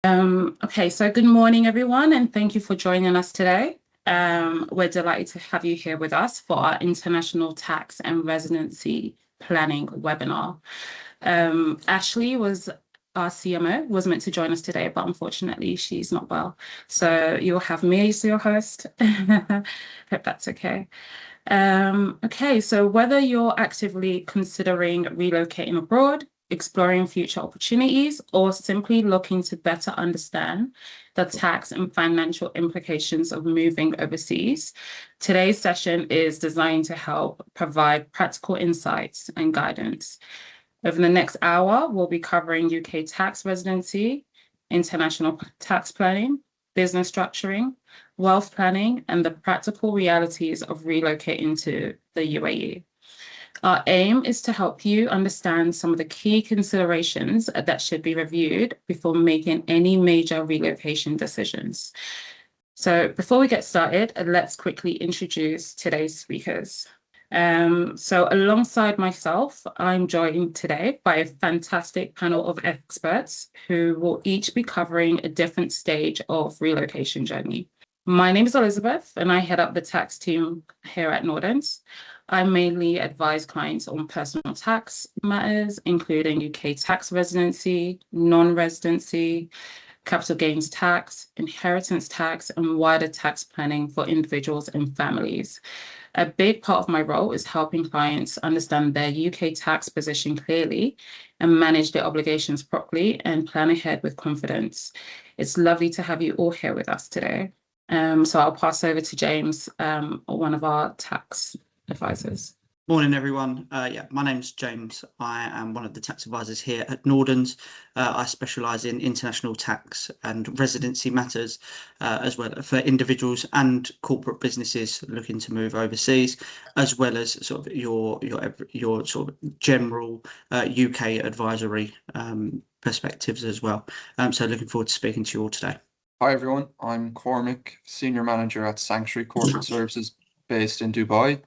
Okay, so good morning, everyone, and thank you for joining us today. We're delighted to have you here with us for our International Tax and Residency Planning webinar. Ashley our CMO, was meant to join us today, but unfortunately she's not well. So you'll have me as your host. Hope that's okay. Okay, so whether you're actively considering relocating abroad, exploring future opportunities, or simply looking to better understand the tax and financial implications of moving overseas, today's session is designed to help provide practical insights and guidance. Over the next hour, we'll be covering UK tax residency, international tax planning, business structuring, wealth planning, and the practical realities of relocating to the UAE. Our aim is to help you understand some of the key considerations that should be reviewed before making any major relocation decisions. So before we get started, let's quickly introduce today's speakers. So alongside myself, I'm joined today by a fantastic panel of experts who will each be covering a different stage of relocation journey. My name is Elizabeth, and I head up the tax team here at Nordens. I mainly advise clients on personal tax matters, including UK tax residency, non-residency, capital gains tax, inheritance tax, and wider tax planning for individuals and families. A big part of my role is helping clients understand their UK tax position clearly and manage their obligations properly and plan ahead with confidence. It's lovely to have you all here with us today. So I'll pass over to James, one of our tax advisors. Morning, everyone. My name's James. I am one of the tax advisors here at Nordens. I specialise in international tax and residency matters, as well for individuals and corporate businesses looking to move overseas, as well as sort of your sort of general UK advisory perspectives as well. So looking forward to speaking to you all today. Hi, everyone. I'm Cormac, Senior Manager at Sanctuary Corporate Services based in Dubai.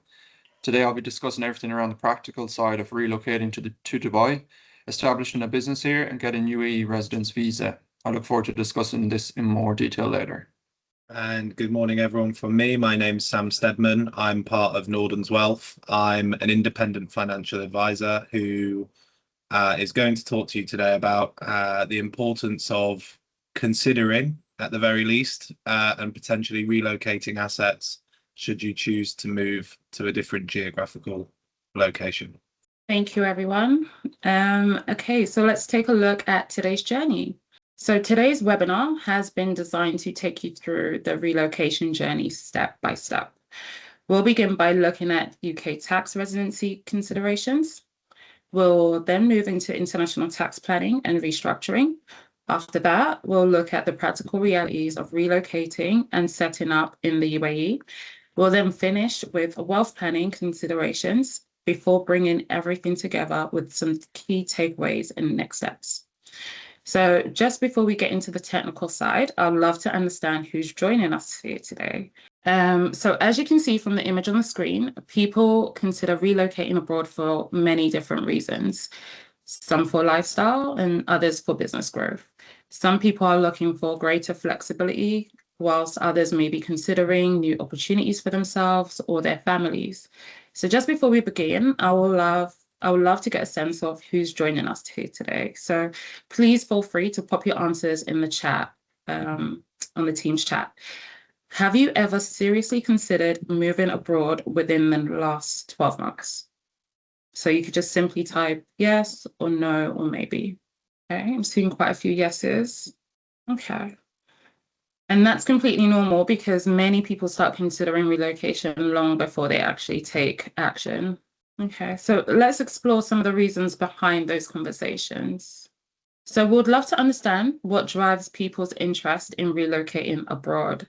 Today, I'll be discussing everything around the practical side of relocating to Dubai, establishing a business here, and getting UAE residence visa. I look forward to discussing this in more detail later. And good morning, everyone. From me, my name's Sam Stedman. I'm part of Nordens Wealth. I'm an independent financial advisor who is going to talk to you today about the importance of considering, at the very least, and potentially relocating assets should you choose to move to a different geographical location. Thank you, everyone. Okay, so let's take a look at today's journey. So today's webinar has been designed to take you through the relocation journey step by step. We'll begin by looking at UK tax residency considerations. We'll then move into international tax planning and restructuring. After that, we'll look at the practical realities of relocating and setting up in the UAE. We'll then finish with wealth planning considerations before bringing everything together with some key takeaways and next steps. So just before we get into the technical side, I'd love to understand who's joining us here today. So as you can see from the image on the screen, people consider relocating abroad for many different reasons. Some for lifestyle and others for business growth. Some people are looking for greater flexibility, whilst others may be considering new opportunities for themselves or their families. So just before we begin, I would love to get a sense of who's joining us here today. So please feel free to pop your answers in the chat, on the Teams chat. Have you ever seriously considered moving abroad within the last 12 months? So you could just simply type yes or no or maybe. Okay, I'm seeing quite a few yeses. Okay. And that's completely normal because many people start considering relocation long before they actually take action. Okay, so let's explore some of the reasons behind those conversations. So we'd love to understand what drives people's interest in relocating abroad.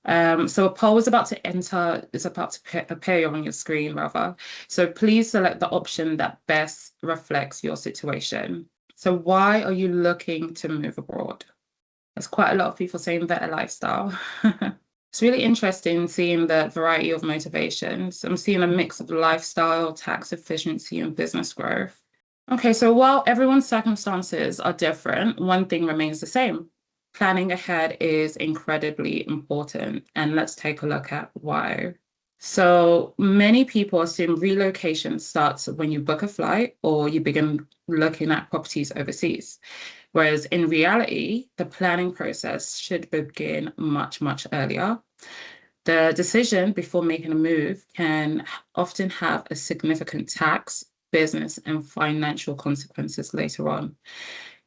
So a poll is about to appear on your screen rather. So please select the option that best reflects your situation. So why are you looking to move abroad? There's quite a lot of people saying better lifestyle. It's really interesting seeing the variety of motivations. I'm seeing a mix of lifestyle, tax efficiency, and business growth. Okay, so while everyone's circumstances are different, one thing remains the same. planning ahead is incredibly important, and let's take a look at why. So many people assume relocation starts when you book a flight or you begin looking at properties overseas, whereas in reality, the planning process should begin much, much earlier. The decision before making a move can often have a significant tax, business, and financial consequences later on.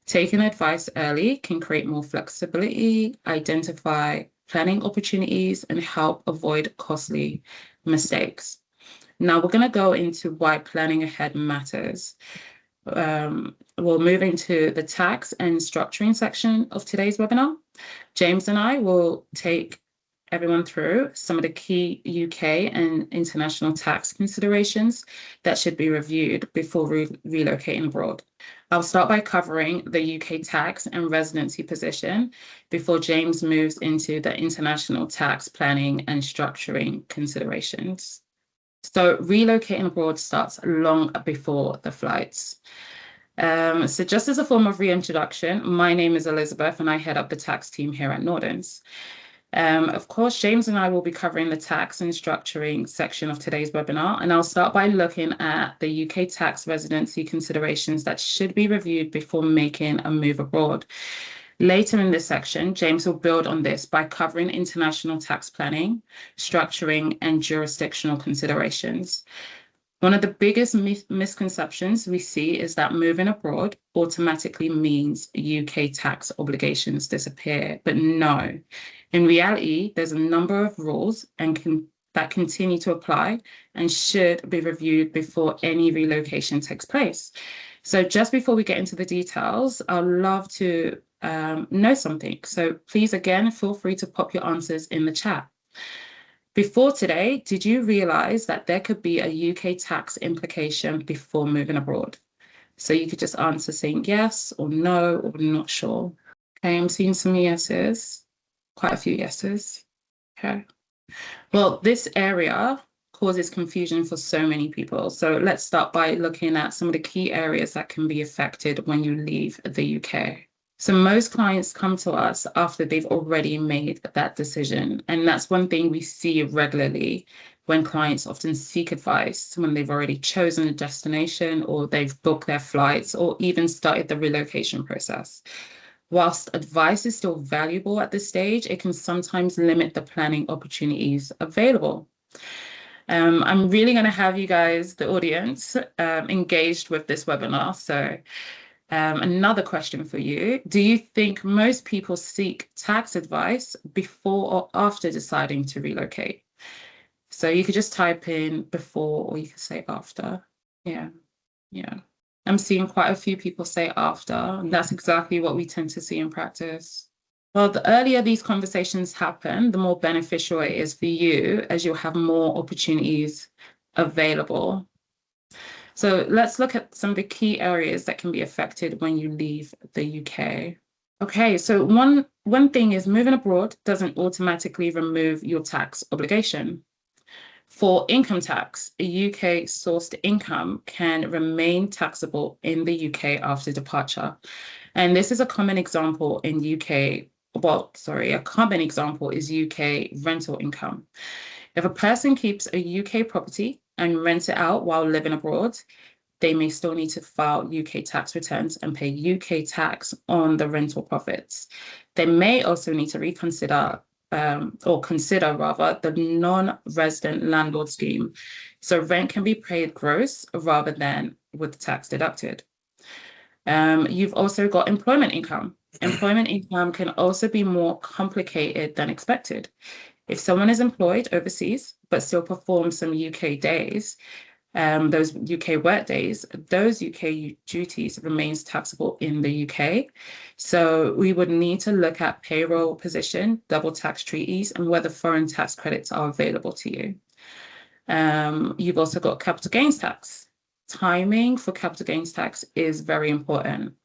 Taking advice early can create more flexibility, identify planning opportunities, and help avoid costly mistakes. Now we're going to go into why planning ahead matters. We'll move into the tax and structuring section of today's webinar. James and I will take everyone through some of the key UK and international tax considerations that should be reviewed before relocating abroad. I'll start by covering the UK tax and residency position before James moves into the international tax planning and structuring considerations. So relocating abroad starts long before the flights. So just as a form of reintroduction, my name is Elizabeth and I head up the tax team here at Nordens. Of course, James and I will be covering the tax and structuring section of today's webinar, and I'll start by looking at the UK tax residency considerations that should be reviewed before making a move abroad. Later in this section, James will build on this by covering international tax planning, structuring, and jurisdictional considerations. One of the biggest misconceptions we see is that moving abroad automatically means UK tax obligations disappear, but no. In reality, there's a number of rules that continue to apply and should be reviewed before any relocation takes place. So just before we get into the details, I'd love to know something. So please, again, feel free to pop your answers in the chat. Before today, did you realize that there could be a UK tax implication before moving abroad? So you could just answer saying yes or no or not sure. Okay, I'm seeing some yeses, quite a few yeses. Okay. Well, this area causes confusion for so many people. So let's start by looking at some of the key areas that can be affected when you leave the UK. So most clients come to us after they've already made that decision. And that's one thing we see regularly when clients often seek advice when they've already chosen a destination or they've booked their flights or even started the relocation process. Whilst advice is still valuable at this stage, it can sometimes limit the planning opportunities available. I'm really going to have you guys, the audience, engaged with this webinar. So another question for you. Do you think most people seek tax advice before or after deciding to relocate? So you could just type in before or you could say after. Yeah. I'm seeing quite a few people say after, and that's exactly what we tend to see in practice. Well, the earlier these conversations happen, the more beneficial it is for you as you'll have more opportunities available. So let's look at some of the key areas that can be affected when you leave the UK. Okay, so one thing is moving abroad doesn't automatically remove your tax obligation. For income tax, a UK sourced income can remain taxable in the UK after departure. And this is a common example in a common example is UK rental income. If a person keeps a UK property and rents it out while living abroad, they may still need to file UK tax returns and pay UK tax on the rental profits. They may also need to consider the non-resident landlord scheme. So rent can be paid gross rather than with tax deducted. You've also got employment income. Employment income can also be more complicated than expected. If someone is employed overseas, but still performs some UK days, those UK work days, those UK duties remains taxable in the UK. So we would need to look at payroll position, double tax treaties, and whether foreign tax credits are available to you. You've also got capital gains tax. Timing for capital gains tax is very important.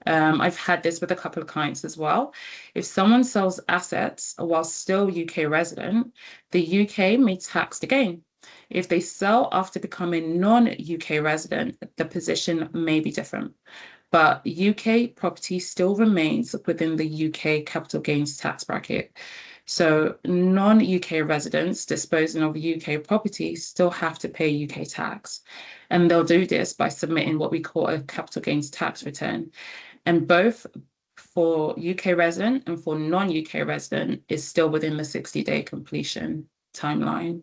I've had this with a couple of clients as well. If someone sells assets while still UK resident, the UK may tax the gain. If they sell after becoming non-UK resident, the position may be different. but UK property still remains within the UK capital gains tax bracket. So non-UK residents disposing of UK property still have to pay UK tax. And they'll do this by submitting what we call a capital gains tax return. And both for UK resident and for non-UK resident is still within the 60-day completion timeline.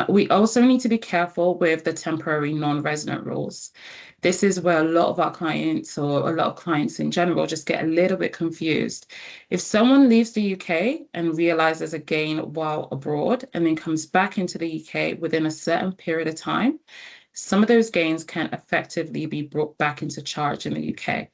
We also need to be careful with the temporary non-resident rules. This is where a lot of our clients, or a lot of clients in general, just get a little bit confused. If someone leaves the UK and realizes a gain while abroad and then comes back into the UK within a certain period of time, some of those gains can effectively be brought back into charge in the UK.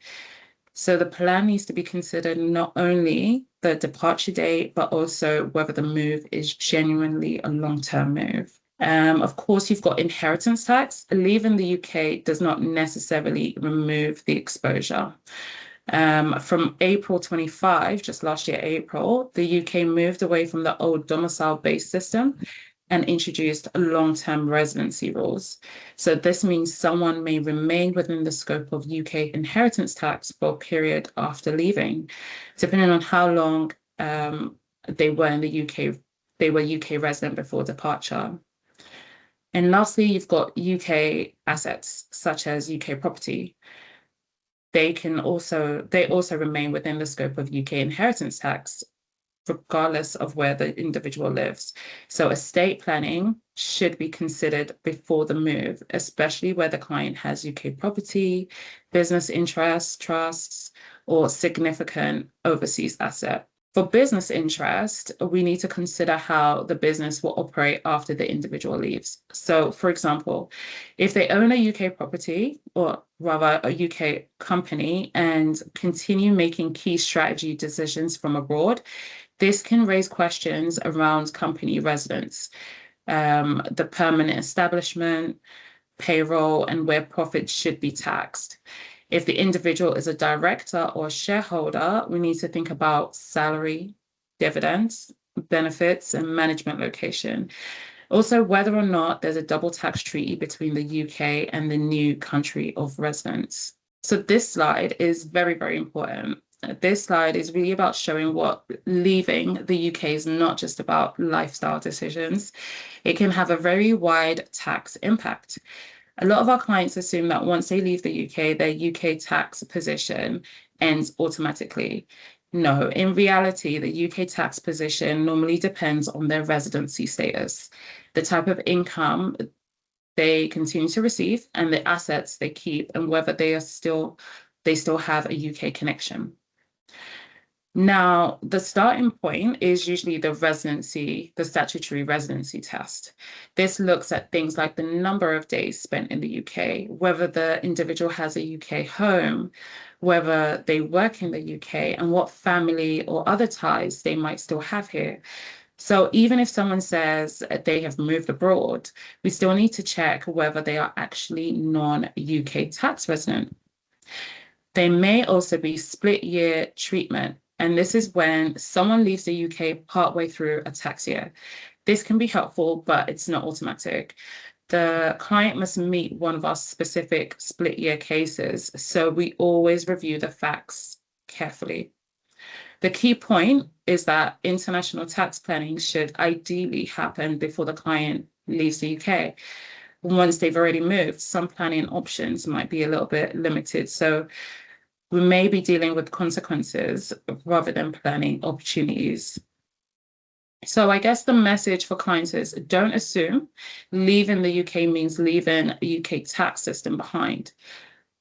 So the plan needs to be considered not only the departure date, but also whether the move is genuinely a long-term move. Of course, you've got inheritance tax. Leaving the UK does not necessarily remove the exposure. From April 25, just last year, April, the UK moved away from the old domicile-based system and introduced long-term residency rules. So this means someone may remain within the scope of UK inheritance tax for a period after leaving, depending on how long they were in the UK. They were UK resident before departure. And lastly, you've got UK assets, such as UK property. They also remain within the scope of UK inheritance tax, regardless of where the individual lives. So estate planning should be considered before the move, especially where the client has UK property, business interests, trusts, or significant overseas asset. For business interest, we need to consider how the business will operate after the individual leaves. So, for example, if they own a UK property, or rather a UK company, and continue making key strategy decisions from abroad, this can raise questions around company residence, the permanent establishment, payroll, and where profits should be taxed. If the individual is a director or shareholder, we need to think about salary, dividends, benefits, and management location. Also, whether or not there's a double tax treaty between the UK and the new country of residence. So this slide is very, very important. This slide is really about showing what leaving the UK is not just about lifestyle decisions. It can have a very wide tax impact. A lot of our clients assume that once they leave the UK, their UK tax position ends automatically. No, in reality, the UK tax position normally depends on their residency status, the type of income they continue to receive, and the assets they keep, and whether they still have a UK connection. Now, the starting point is usually the statutory residency test. This looks at things like the number of days spent in the UK, whether the individual has a UK home, whether they work in the UK, and what family or other ties they might still have here. So even if someone says they have moved abroad, we still need to check whether they are actually non-UK tax resident. They may also be split year treatment. And this is when someone leaves the UK partway through a tax year. This can be helpful, but it's not automatic. The client must meet one of our specific split year cases, so we always review the facts carefully. The key point is that international tax planning should ideally happen before the client leaves the UK. Once they've already moved, some planning options might be a little bit limited. So we may be dealing with consequences rather than planning opportunities. So I guess the message for clients is don't assume leaving the UK means leaving a UK tax system behind.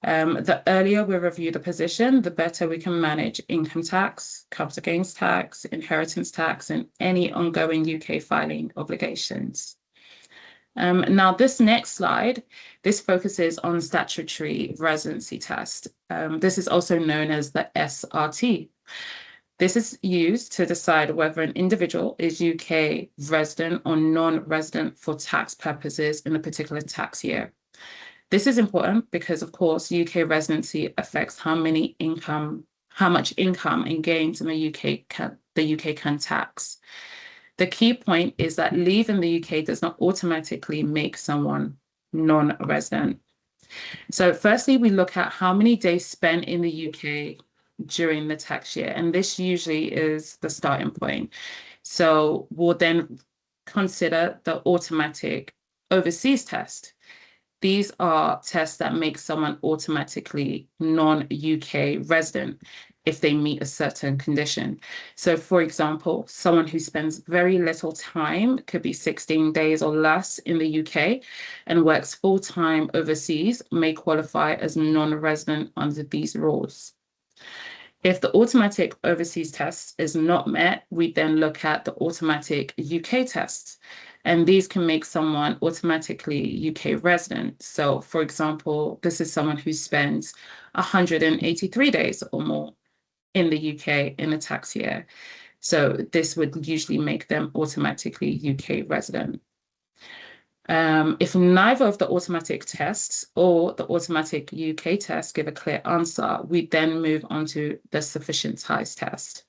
The earlier we review the position, the better we can manage income tax, capital gains tax, inheritance tax, and any ongoing UK filing obligations. Now, this next slide, this focuses on statutory residency test. This is also known as the SRT. This is used to decide whether an individual is UK resident or non-resident for tax purposes in a particular tax year. This is important because, of course, UK residency affects how much income and gains in the UK can tax. The key point is that leaving the UK does not automatically make someone non-resident. So firstly, we look at how many days spent in the UK during the tax year, and this usually is the starting point. So we'll then consider the automatic overseas test. These are tests that make someone automatically non-UK resident if they meet a certain condition. So for example, someone who spends very little time, could be 16 days or less in the UK, and works full-time overseas may qualify as non-resident under these rules. If the automatic overseas test is not met, we then look at the automatic UK test. And these can make someone automatically UK resident. So for example, this is someone who spends 183 days or more in the UK in a tax year. So this would usually make them automatically UK resident. If neither of the automatic tests or the automatic UK test give a clear answer, we then move on to the sufficient ties test.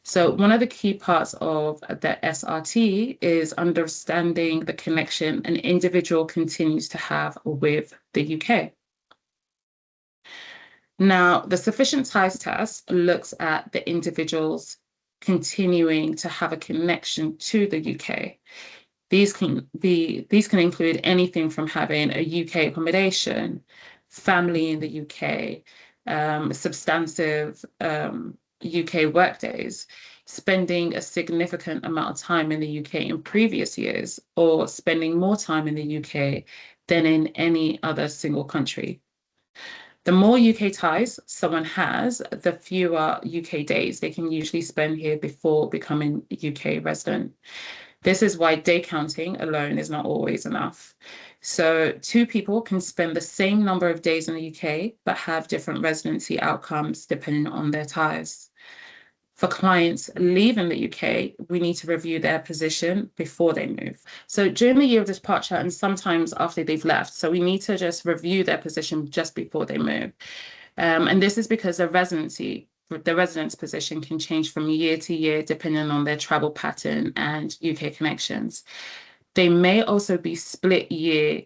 So one of the key parts of the SRT is understanding the connection an individual continues to have with the UK. Now, the sufficient ties test looks at the individuals continuing to have a connection to the UK. These can include anything from having a UK accommodation, family in the UK, substantive UK workdays, spending a significant amount of time in the UK in previous years, or spending more time in the UK than in any other single country. The more UK ties someone has, the fewer UK days they can usually spend here before becoming a UK resident. This is why day counting alone is not always enough. So two people can spend the same number of days in the UK, but have different residency outcomes depending on their ties. For clients leaving the UK, we need to review their position before they move. So during the year of departure and sometimes after they've left, so we need to just review their position just before they move. And this is because the residence position can change from year to year depending on their travel pattern and UK connections. They may also be split year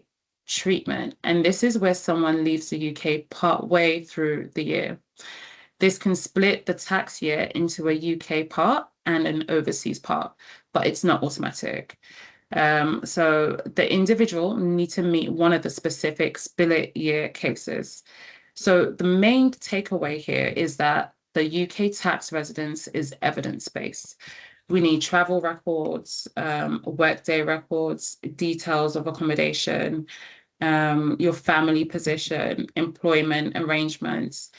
treatment, and this is where someone leaves the UK partway through the year. This can split the tax year into a UK part and an overseas part, but it's not automatic. So the individual needs to meet one of the specific split year cases. So the main takeaway here is that the UK tax residence is evidence-based. We need travel records, workday records, details of accommodation, your family position, employment arrangements,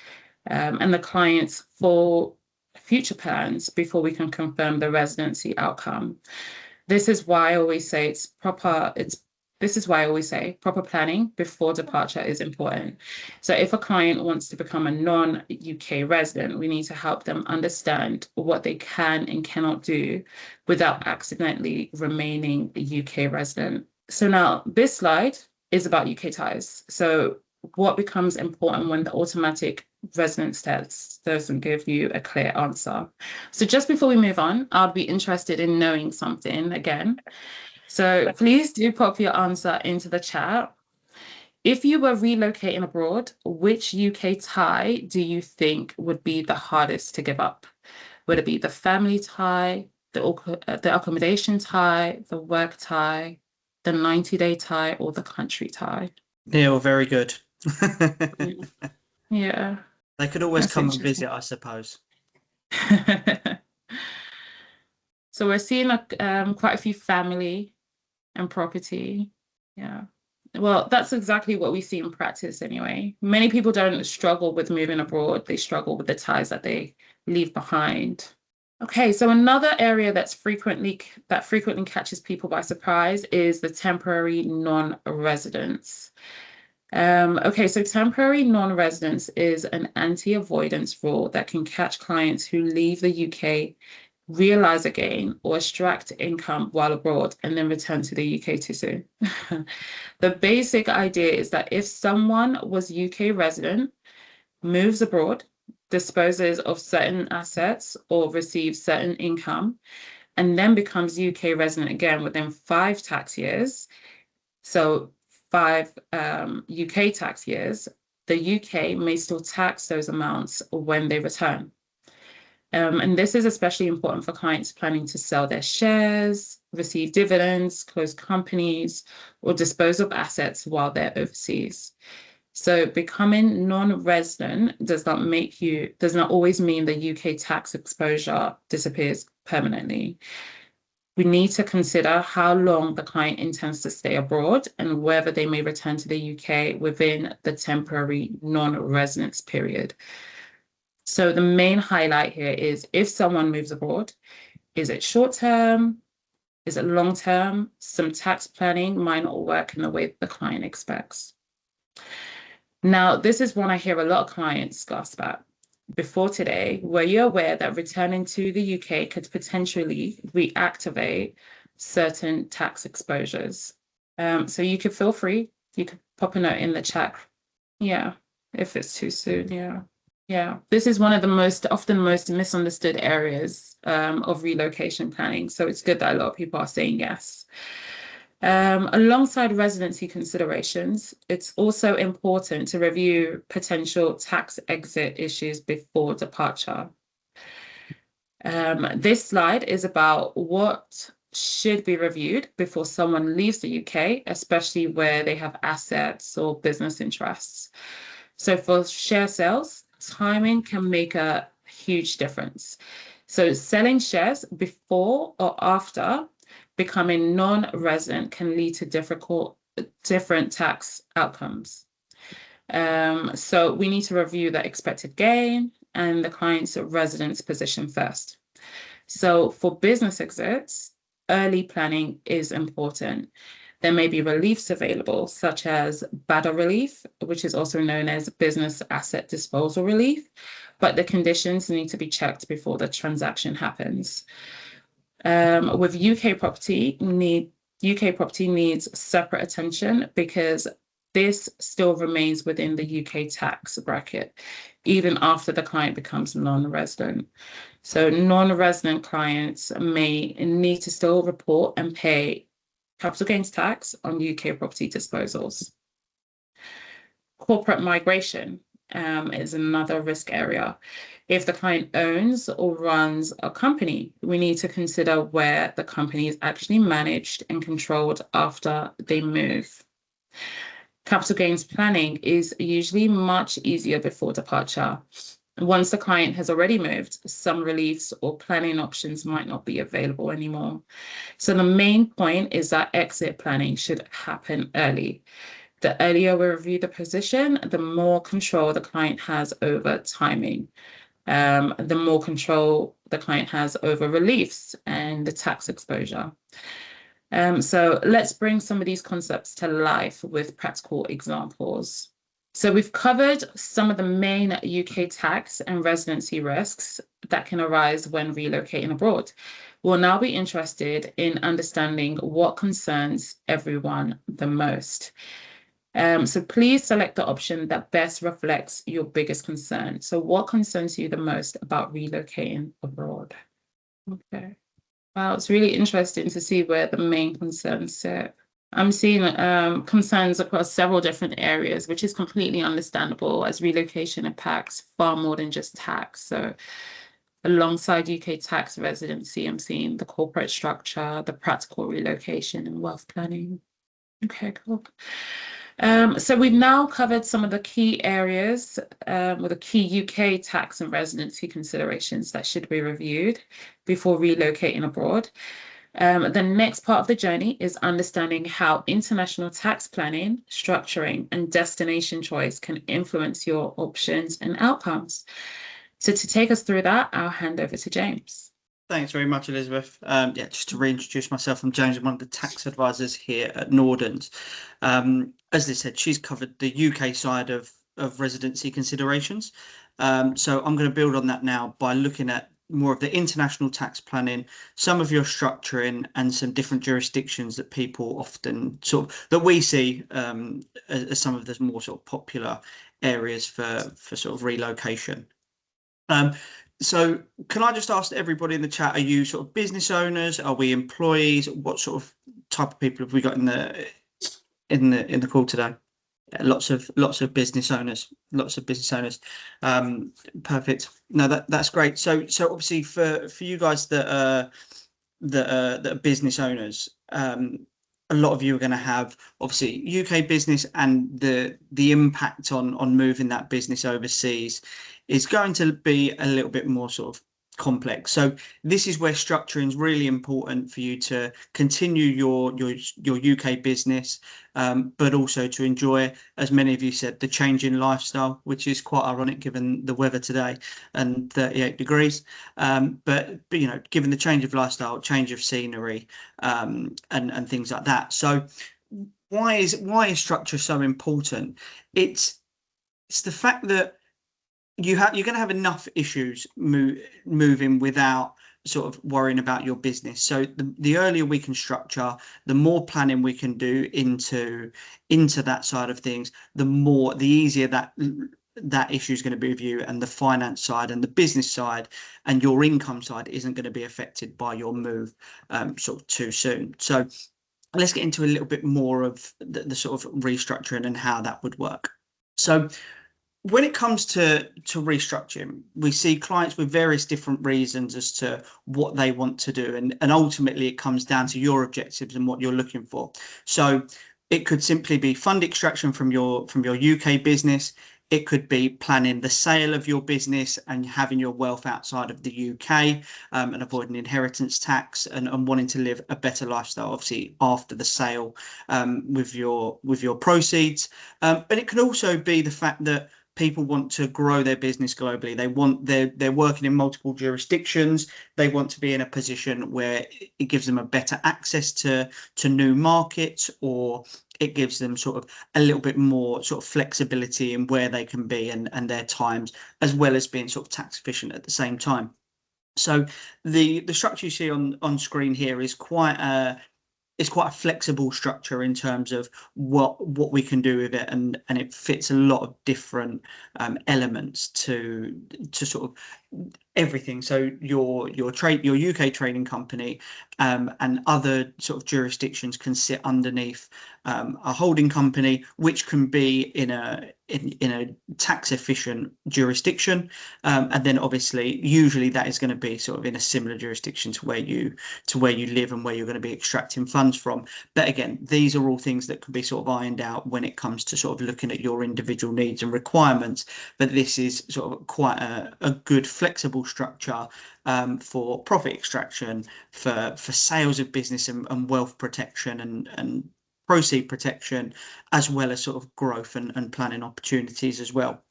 and the client's full future plans before we can confirm the residency outcome. This is why I always say proper planning before departure is important. So if a client wants to become a non-UK resident, we need to help them understand what they can and cannot do without accidentally remaining a UK resident. So now this slide is about UK ties. So what becomes important when the automatic residence test doesn't give you a clear answer. So just before we move on, I'd be interested in knowing something again. So please do pop your answer into the chat. If you were relocating abroad, which UK tie do you think would be the hardest to give up? Would it be the family tie, the accommodation tie, the work tie, the 90-day tie, or the country tie? Neil, very good. Yeah. They could always That's come and visit, I suppose. So we're seeing quite a few family and property. Yeah. Well, that's exactly what we see in practice anyway. Many people don't struggle with moving abroad. They struggle with the ties that they leave behind. Okay, so another area that frequently catches people by surprise is the temporary non-residence. Okay, so temporary non-residence is an anti-avoidance rule that can catch clients who leave the UK, realize a gain, or extract income while abroad and then return to the UK too soon. The basic idea is that if someone was UK resident, moves abroad, disposes of certain assets or receives certain income, and then becomes UK resident again within 5 tax years, so 5 UK tax years, the UK may still tax those amounts when they return. And this is especially important for clients planning to sell their shares, receive dividends, close companies, or dispose of assets while they're overseas. So becoming non-resident does not always mean the UK tax exposure disappears permanently. We need to consider how long the client intends to stay abroad and whether they may return to the UK within the temporary non-residence period. So the main highlight here is if someone moves abroad, is it short-term? Is it long-term? Some tax planning might not work in the way the client expects. Now, this is one I hear a lot of clients gasp at. Before today, were you aware that returning to the UK could potentially reactivate certain tax exposures? So you could feel free, you could pop a note in the chat. Yeah, if it's too soon, yeah. Yeah, this is one of the often most misunderstood areas of relocation planning. So it's good that a lot of people are saying yes. Alongside residency considerations, it's also important to review potential tax exit issues before departure. This slide is about what should be reviewed before someone leaves the UK, especially where they have assets or business interests. So for share sales, timing can make a huge difference. So selling shares before or after becoming non-resident can lead to different tax outcomes. So we need to review the expected gain and the client's residence position first. So for business exits, early planning is important. There may be reliefs available, such as BADA relief, which is also known as business asset disposal relief, but the conditions need to be checked before the transaction happens. With UK property needs separate attention because this still remains within the UK tax bracket, even after the client becomes non-resident. So non-resident clients may need to still report and pay capital gains tax on UK property disposals. Corporate migration is another risk area. If the client owns or runs a company, we need to consider where the company is actually managed and controlled after they move. Capital gains planning is usually much easier before departure. Once the client has already moved, some reliefs or planning options might not be available anymore. So the main point is that exit planning should happen early. The earlier we review the position, the more control the client has over timing. The more control the client has over reliefs and the tax exposure. So let's bring some of these concepts to life with practical examples. So we've covered some of the main UK tax and residency risks that can arise when relocating abroad. We'll now be interested in understanding what concerns everyone the most. So please select the option that best reflects your biggest concern. So what concerns you the most about relocating abroad? Okay. Wow, it's really interesting to see where the main concerns sit. I'm seeing concerns across several different areas, which is completely understandable as relocation impacts far more than just tax. So alongside UK tax residency, I'm seeing the corporate structure, the practical relocation and wealth planning. Okay, cool. So we've now covered some of the key areas with the key UK tax and residency considerations that should be reviewed before relocating abroad. The next part of the journey is understanding how international tax planning, structuring, and destination choice can influence your options and outcomes. So to take us through that, I'll hand over to James. Thanks very much, Elizabeth. Just to reintroduce myself, I'm James. I'm one of the tax advisors here at Nordens. As Liz said, she's covered the UK side of residency considerations. So I'm going to build on that now by looking at more of the international tax planning, some of your structuring, and some different jurisdictions that people often that we see as some of the more popular areas for sort of relocation. So can I just ask everybody in the chat, are you sort of business owners? Are we employees? What sort of type of people have we got in the in the call today. Lots of business owners, perfect. No, that's great. So obviously for you guys that are business owners, a lot of you are going to have obviously UK business, and the impact on moving that business overseas is going to be a little bit more sort of complex. So this is where structuring is really important for you to continue your UK business, but also to enjoy, as many of you said, the change in lifestyle, which is quite ironic given the weather today and 38 degrees. But you know, given the change of lifestyle, change of scenery, and things like that. So why is structure so important? It's the fact that you're going to have enough issues moving without sort of worrying about your business. So the earlier we can structure, the more planning we can do into that side of things, the easier that issue is going to be with you, and the finance side and the business side and your income side isn't going to be affected by your move sort of too soon. So let's get into a little bit more of the sort of restructuring and how that would work. So when it comes to restructuring, we see clients with various different reasons as to what they want to do, and ultimately it comes down to your objectives and what you're looking for. So it could simply be fund extraction from your UK business. It could be planning the sale of your business and having your wealth outside of the UK, and avoiding inheritance tax, and wanting to live a better lifestyle, obviously after the sale, with your proceeds. But it can also be the fact that people want to grow their business globally. They're working in multiple jurisdictions. They want to be in a position where it gives them a better access to new markets, or it gives them sort of a little bit more sort of flexibility in where they can be and their times, as well as being sort of tax efficient at the same time. So the structure you see on screen here is quite a flexible structure in terms of what we can do with it, and it fits a lot of different elements to sort of everything. So your UK trading company and other sort of jurisdictions can sit underneath a holding company, which can be in a tax efficient jurisdiction, and then obviously usually that is going to be sort of in a similar jurisdiction to where you live and where you're going to be extracting funds from. But again, these are all things that can be sort of ironed out when it comes to sort of looking at your individual needs and requirements. But this is sort of quite a good flexible structure for profit extraction, for sales of business and wealth protection and proceed protection, as well as sort of growth and planning opportunities as well.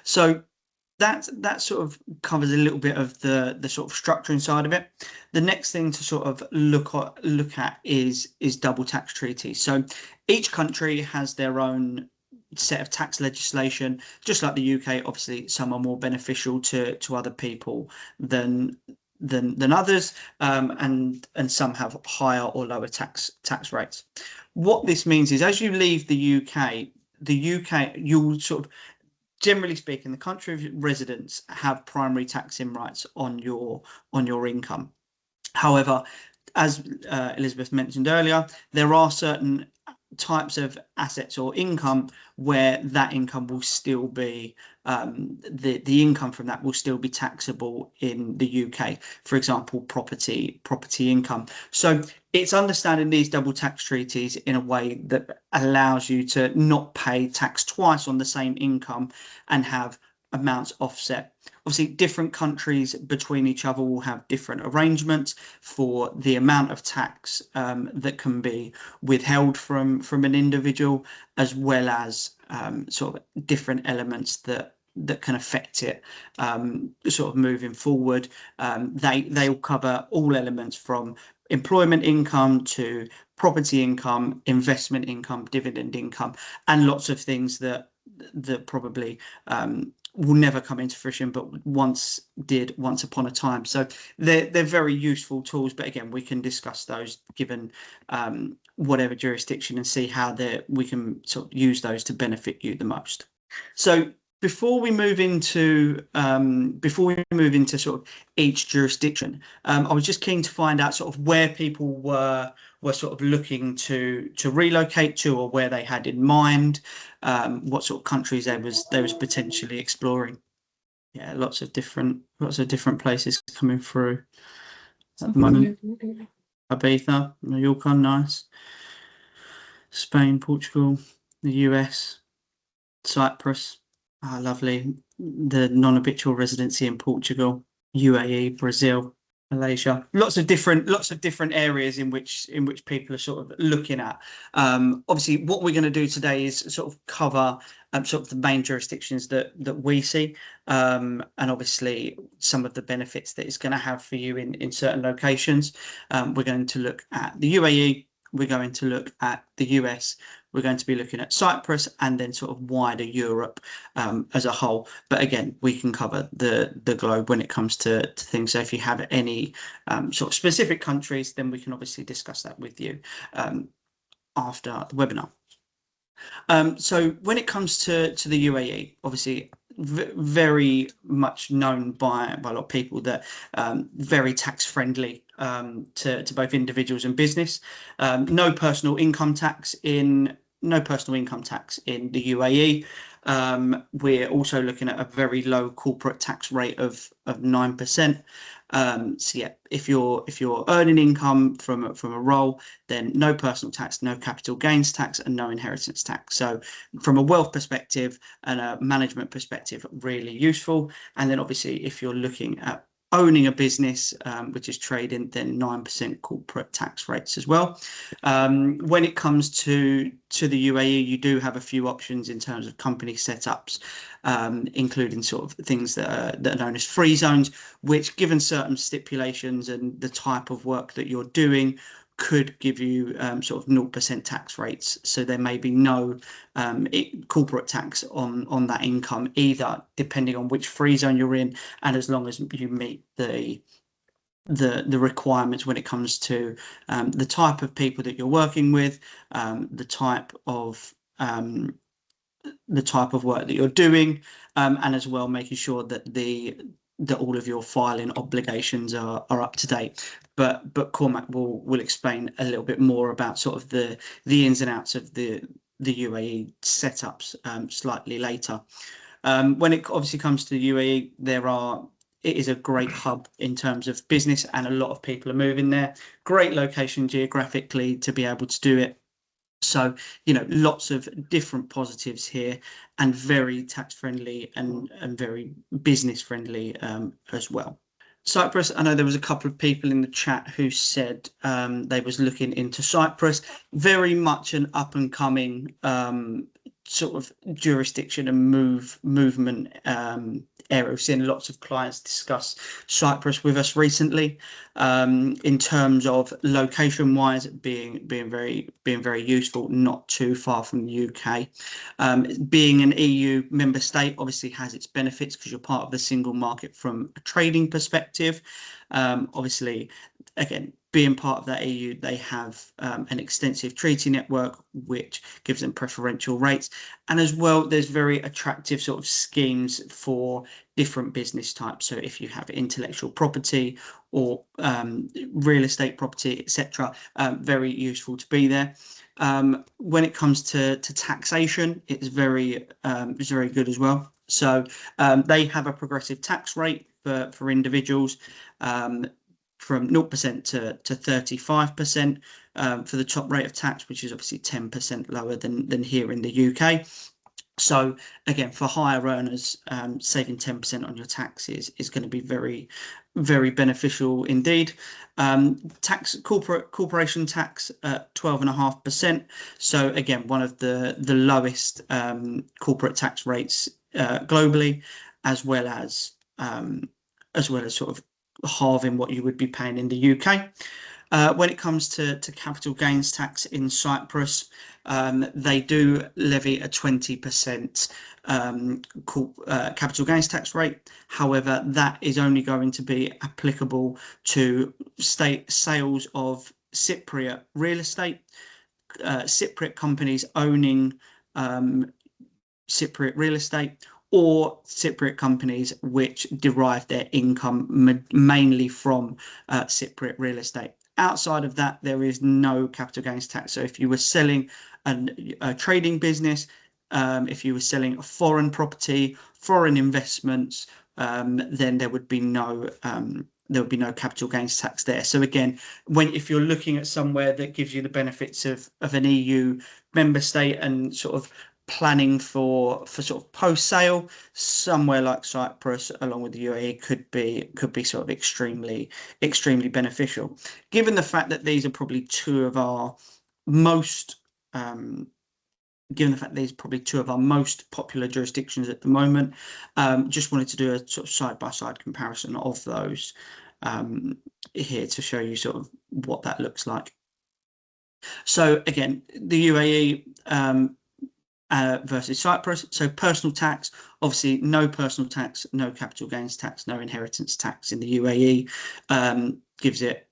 So that sort of covers a little bit of the sort of structuring side of it. The next thing to sort of look at is double tax treaties. So each country has their own set of tax legislation, just like the UK. Obviously, some are more beneficial to other people than others, and some have higher or lower tax rates. What this means is, as you leave the UK, you'll sort of, generally speaking, the country of residence have primary taxing rights on your income. However, as Elizabeth mentioned earlier, there are certain types of assets or income where that income will still be the income from that will still be taxable in the UK. For example, property income. So it's understanding these double tax treaties in a way that allows you to not pay tax twice on the same income and have amounts offset. Obviously, different countries between each other will have different arrangements for the amount of tax that can be withheld from an individual, as well as sort of different elements that can affect it sort of moving forward. They will cover all elements from employment income to property income, investment income, dividend income, and lots of things that probably will never come into fruition, but once upon a time. So they're very useful tools, but again, we can discuss those given whatever jurisdiction and see how we can sort of use those to benefit you the most. So before we move into sort of each jurisdiction, I was just keen to find out sort of where people were sort of looking to relocate to, or where they had in mind, what sort of countries they was potentially exploring. Yeah, lots of different places coming through at the moment. Ibiza, Mallorca, nice. Spain, Portugal, the US, Cyprus, lovely. The non-habitual residency in Portugal, UAE, Brazil, Malaysia. Lots of different areas in which people are sort of looking at. Obviously, what we're going to do today is sort of cover sort of the main jurisdictions that we see, and obviously some of the benefits that it's going to have for you in certain locations. We're going to look at the UAE. We're going to look at the US. We're going to be looking at Cyprus, and then sort of wider Europe as a whole. But again, we can cover the globe when it comes to things. So if you have any sort of specific countries, then we can obviously discuss that with you after the webinar. So when it comes to the UAE, obviously very much known by a lot of people that very tax friendly to both individuals and business. No personal income tax in the UAE. We're also looking at a very low corporate tax rate of 9%. So yeah, if you're earning income from a role, then no personal tax, no capital gains tax, and no inheritance tax. So from a wealth perspective and a management perspective, really useful. And then obviously, if you're looking at owning a business, which is trading, then 9% corporate tax rates as well. When it comes to the UAE, you do have a few options in terms of company setups, including sort of things that are known as free zones, which, given certain stipulations and the type of work that you're doing, could give you sort of 0% tax rates. So there may be no corporate tax on that income either, depending on which free zone you're in, and as long as you meet the requirements when it comes to the type of people that you're working with, the type of work that you're doing, and as well making sure that all of your filing obligations are up to date. But Cormac will explain a little bit more about sort of the ins and outs of the UAE setups slightly later. When it obviously comes to the UAE, it is a great hub in terms of business, and a lot of people are moving there. Great location geographically to be able to do it. So, lots of different positives here, and very tax friendly and very business friendly as well. Cyprus, I know there was a couple of people in the chat who said they was looking into Cyprus. Very much an up and coming sort of jurisdiction and movement area. We've seen lots of clients discuss Cyprus with us recently, in terms of location wise being very useful, not too far from the UK. Being an EU member state obviously has its benefits because you're part of the single market from a trading perspective. Obviously, again, being part of that EU, they have an extensive treaty network, which gives them preferential rates. And as well, there's very attractive sort of schemes for different business types. So if you have intellectual property or real estate property, etc., very useful to be there. When it comes to taxation, it's very good as well. So they have a progressive tax rate for individuals, from 0% to 35% for the top rate of tax, which is obviously 10% lower than here in the UK. So again, for higher earners, saving 10% on your taxes is going to be very, very beneficial indeed. Corporation tax at 12.5%. So again, one of the lowest corporate tax rates globally, as well as sort of halving what you would be paying in the UK. When it comes to capital gains tax in Cyprus, they do levy a 20% capital gains tax rate. However, that is only going to be applicable to state sales of Cypriot real estate, Cypriot companies owning Cypriot real estate, or Cypriot companies which derive their income mainly from Cypriot real estate. Outside of that, there is no capital gains tax. So if you were selling a trading business, if you were selling a foreign property, foreign investments, then there would be no capital gains tax there. So again, if you're looking at somewhere that gives you the benefits of an EU member state and sort of planning for sort of post sale, somewhere like Cyprus along with the UAE could be sort of extremely beneficial, given the fact that these are probably two of our most popular jurisdictions at the moment. Just wanted to do a sort of side-by-side comparison of those here to show you sort of what that looks like. So again, the UAE versus Cyprus. So personal tax, obviously no personal tax, no capital gains tax, no inheritance tax in the UAE, gives it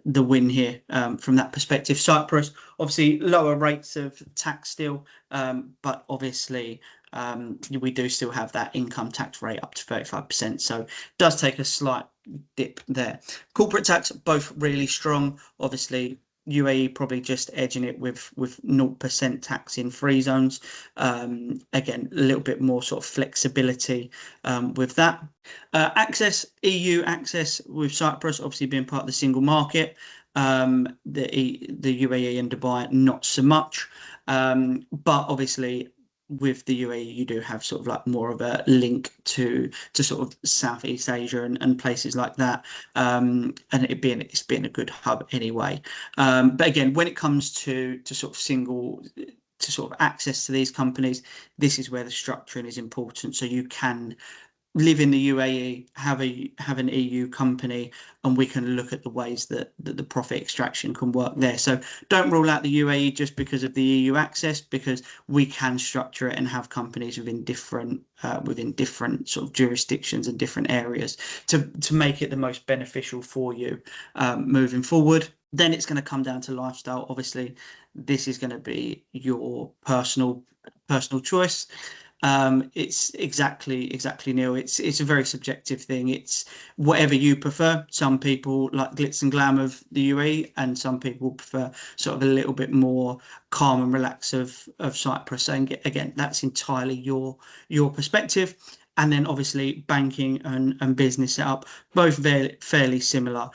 the win here from that perspective. Cyprus, obviously lower rates of tax still, but obviously we do still have that income tax rate up to 35%, so it does take a slight dip there. Corporate tax, both really strong. Obviously UAE probably just edging it with 0% tax in free zones. Again, a little bit more sort of flexibility with that. EU access with Cyprus obviously being part of the single market. The UAE and Dubai not so much, but obviously with the UAE you do have sort of like more of a link to sort of Southeast Asia and places like that, and it's been a good hub anyway. But again, when it comes to sort of access to these companies, this is where the structuring is important. So you can live in the UAE, have an EU company, and we can look at the ways that the profit extraction can work there. So don't rule out the UAE just because of the EU access, because we can structure it and have companies within different sort of jurisdictions and different areas to make it the most beneficial for you moving forward. Then it's going to come down to lifestyle. Obviously, this is going to be your personal choice. It's exactly Neil. It's a very subjective thing. It's whatever you prefer. Some people like glitz and glam of the UAE, and some people prefer sort of a little bit more calm and relax of Cyprus. And again, that's entirely your perspective. And then obviously banking and business setup, both fairly similar,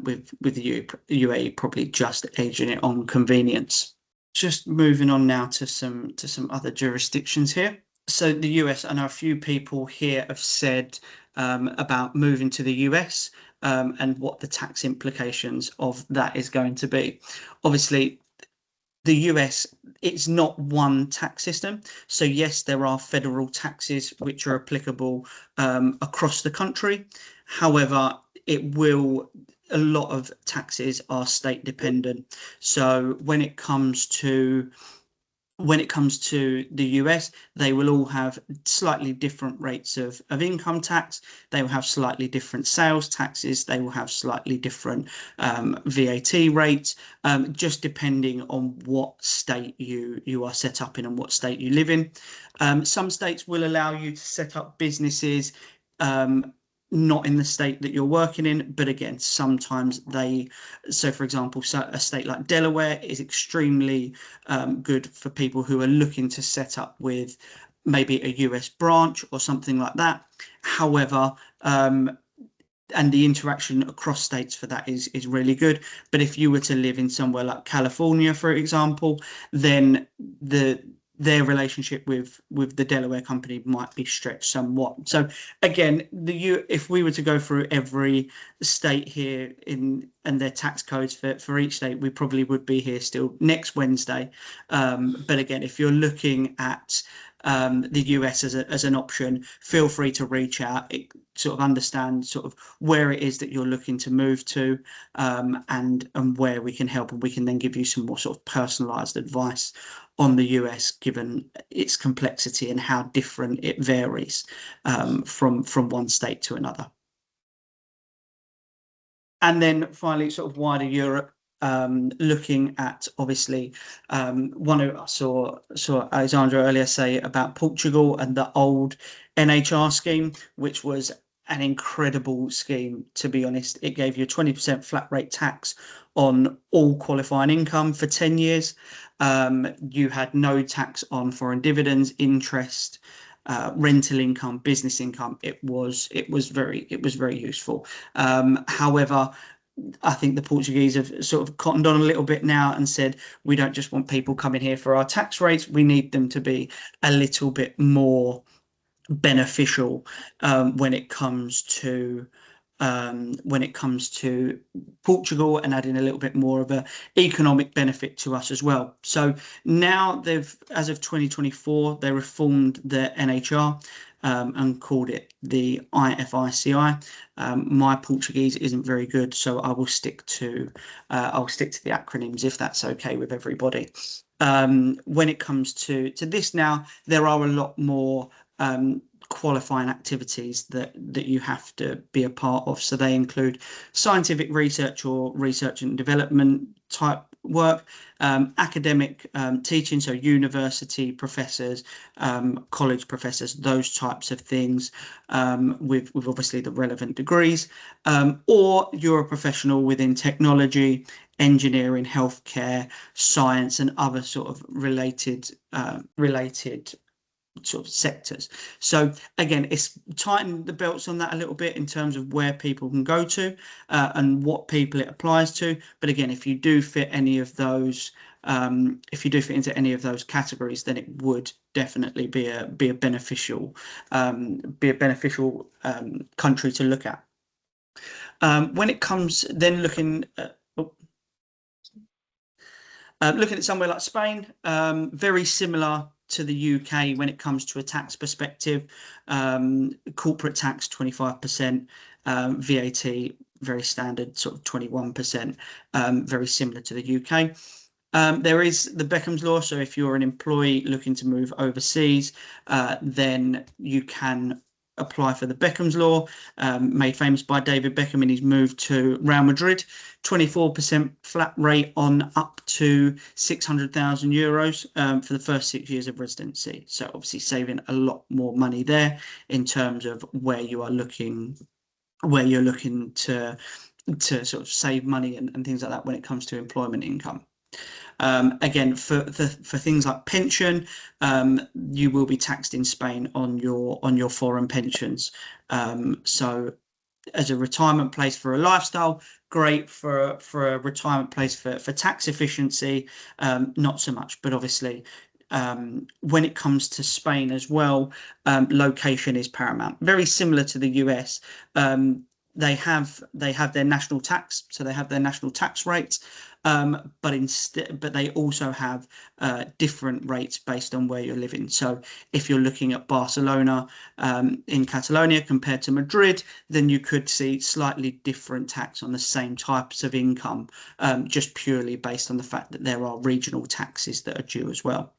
with the UAE probably just edging it on convenience. Just moving on now to some other jurisdictions here. So the US, I know a few people here have said about moving to the US and what the tax implications of that is going to be. Obviously, the US, it's not one tax system. So yes, there are federal taxes which are applicable across the country. However, a lot of taxes are state dependent. So when it comes to the US, they will all have slightly different rates of income tax. They will have slightly different sales taxes. They will have slightly different VAT rates, just depending on what state you are set up in and what state you live in. Some states will allow you to set up businesses not in the state that you're working in, but again, sometimes so for example, a state like Delaware is extremely good for people who are looking to set up with maybe a US branch or something like that. However, and the interaction across states for that is really good. But if you were to live in somewhere like California, for example, then their relationship with the Delaware company might be stretched somewhat. So again, if we were to go through every state here and their tax codes for each state, we probably would be here still next Wednesday. But again, if you're looking at the US as an option, feel free to reach out, sort of understand sort of where it is that you're looking to move to, and where we can help, and we can then give you some more sort of personalized advice on the US, given its complexity and how different it varies from one state to another. And then finally, sort of wider Europe. looking at, obviously, one of us saw Alexandra earlier say about Portugal and the old NHR scheme, which was an incredible scheme, to be honest. It gave you a 20% flat rate tax on all qualifying income for 10 years. You had no tax on foreign dividends, interest, rental income, business income. It was very useful. However, I think the Portuguese have sort of cottoned on a little bit now and said, we don't just want people coming here for our tax rates, we need them to be a little bit more beneficial when it comes to Portugal, and adding a little bit more of a economic benefit to us as well. So now as of 2024, they reformed the NHR and called it the IFICI. My Portuguese isn't very good, so I will stick to the acronyms if that's okay with everybody. When it comes to this now, there are a lot more qualifying activities that you have to be a part of. So they include scientific research or research and development type work, academic teaching, so university professors, college professors, those types of things, with obviously the relevant degrees, or you're a professional within technology, engineering, healthcare, science, and other sort of related sort of sectors. So again, it's tightened the belts on that a little bit in terms of where people can go to and what people it applies to. But again, if you do fit any of those, if you do fit into any of those categories, then it would definitely be a beneficial country to look at. When it comes then looking at somewhere like Spain, very similar to the UK when it comes to a tax perspective. Corporate tax 25%, VAT very standard, sort of 21%, very similar to the UK. There is the Beckham's law, so if you're an employee looking to move overseas, then you can apply for the Beckham's law, made famous by David Beckham in his move to Real Madrid. 24% flat rate on up to €600,000 for the first 6 years of residency. So obviously saving a lot more money there in terms of where you're looking to sort of save money and things like that when it comes to employment income. Again, for things like pension, you will be taxed in Spain on your foreign pensions. So as a retirement place for a lifestyle, great. For a retirement place for tax efficiency, not so much. But obviously, when it comes to Spain as well, location is paramount. Very similar to the US. They have their national tax, so they have their national tax rates, but they also have different rates based on where you're living. So if you're looking at Barcelona in Catalonia compared to Madrid, then you could see slightly different tax on the same types of income, just purely based on the fact that there are regional taxes that are due as well.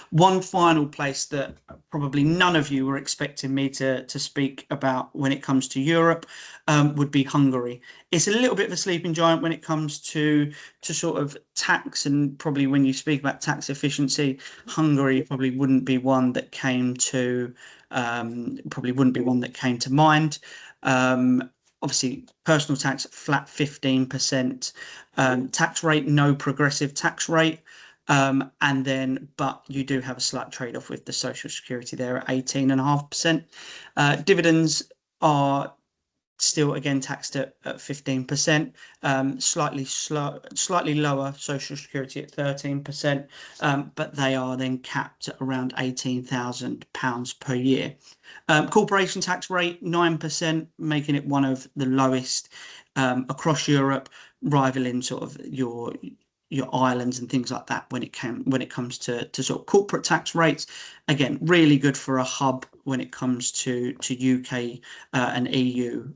One final place that probably none of you were expecting me to speak about when it comes to Europe would be Hungary. It's a little bit of a sleeping giant when it comes to sort of tax, and probably when you speak about tax efficiency, Hungary probably wouldn't be one that came to mind. Obviously, personal tax flat 15%, tax rate no progressive tax rate. But you do have a slight trade-off with the social security there at 18.5%. Dividends are still again taxed at 15%, slightly lower social security at 13%, but they are then capped at around £18,000 per year. Corporation tax rate 9%, making it one of the lowest across Europe, rivaling sort of your islands and things like that when it comes to sort of corporate tax rates. Again, really good for a hub when it comes to UK and EU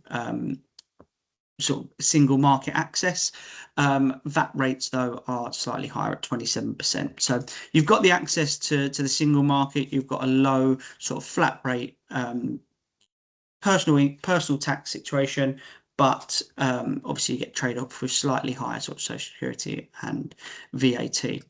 sort of single market access. VAT rates though are slightly higher at 27%. So you've got the access to the single market, you've got a low sort of flat rate personal tax situation, but obviously you get trade-off with slightly higher sort of social security and VAT.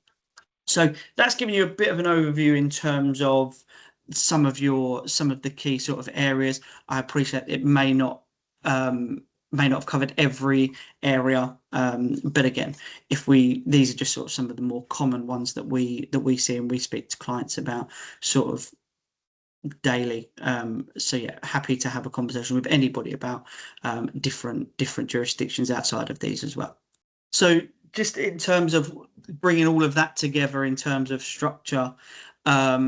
So that's giving you a bit of an overview in terms of some of the key sort of areas. I appreciate it may not have covered every area, but again, these are just sort of some of the more common ones that we see and we speak to clients about sort of daily. So yeah, happy to have a conversation with anybody about different jurisdictions outside of these as well. So just in terms of bringing all of that together in terms of structure, I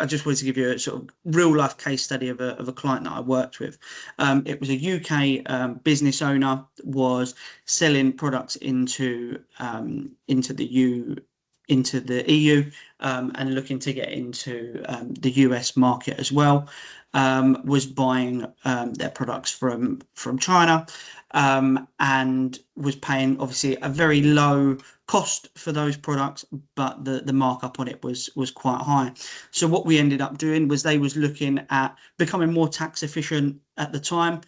just wanted to give you a sort of real life case study of a client that I worked with. It was a UK business owner, was selling products into the EU and looking to get into the US market as well. Was buying their products from China and was paying obviously a very low cost for those products, but the markup on it was quite high. So what we ended up doing was they was looking at becoming more tax efficient at the time,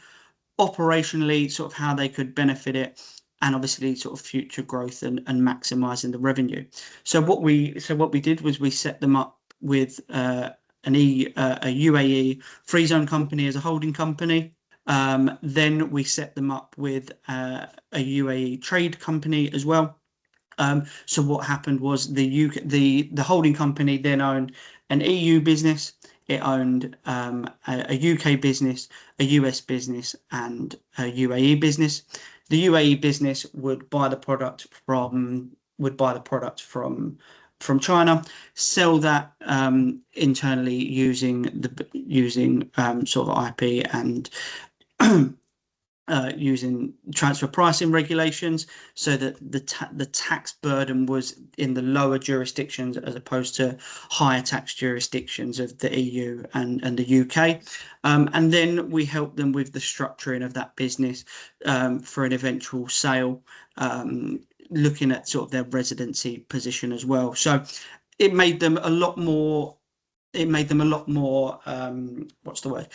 operationally, sort of how they could benefit it, and obviously sort of future growth and maximizing the revenue. So what we did was we set them up with a UAE free zone company as a holding company. Then we set them up with a UAE trade company as well. So what happened was the holding company then owned an EU business. It owned a UK business, a US business, and a UAE business. The UAE business would buy the product from China, sell that internally using sort of IP and using transfer pricing regulations, so that the tax burden was in the lower jurisdictions as opposed to higher tax jurisdictions of the EU and the UK. And then we helped them with the structuring of that business for an eventual sale, looking at sort of their residency position as well. So it made them a lot more what's the word,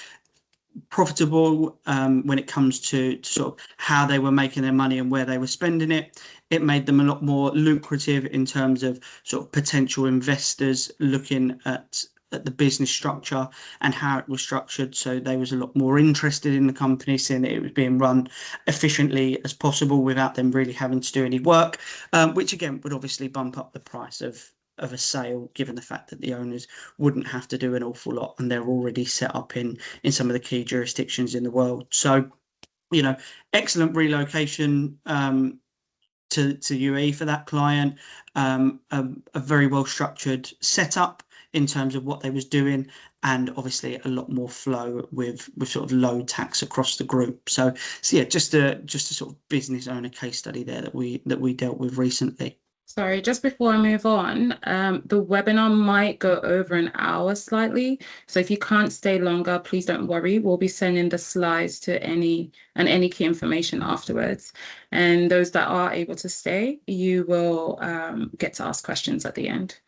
profitable when it comes to sort of how they were making their money and where they were spending it. It made them a lot more lucrative in terms of sort of potential investors looking at the business structure and how it was structured. So they was a lot more interested in the company, seeing that it was being run efficiently as possible without them really having to do any work, which again would obviously bump up the price of a sale, given the fact that the owners wouldn't have to do an awful lot and they're already set up in some of the key jurisdictions in the world. So, you know, excellent relocation to UAE for that client, a very well structured setup in terms of what they was doing, and obviously a lot more flow with sort of low tax across the group. So yeah, just a sort of business owner case study there that we dealt with recently. Sorry, just before I move on, the webinar might go over an hour slightly. So if you can't stay longer, please don't worry. We'll be sending the slides to any key information afterwards. And those that are able to stay, you will get to ask questions at the end.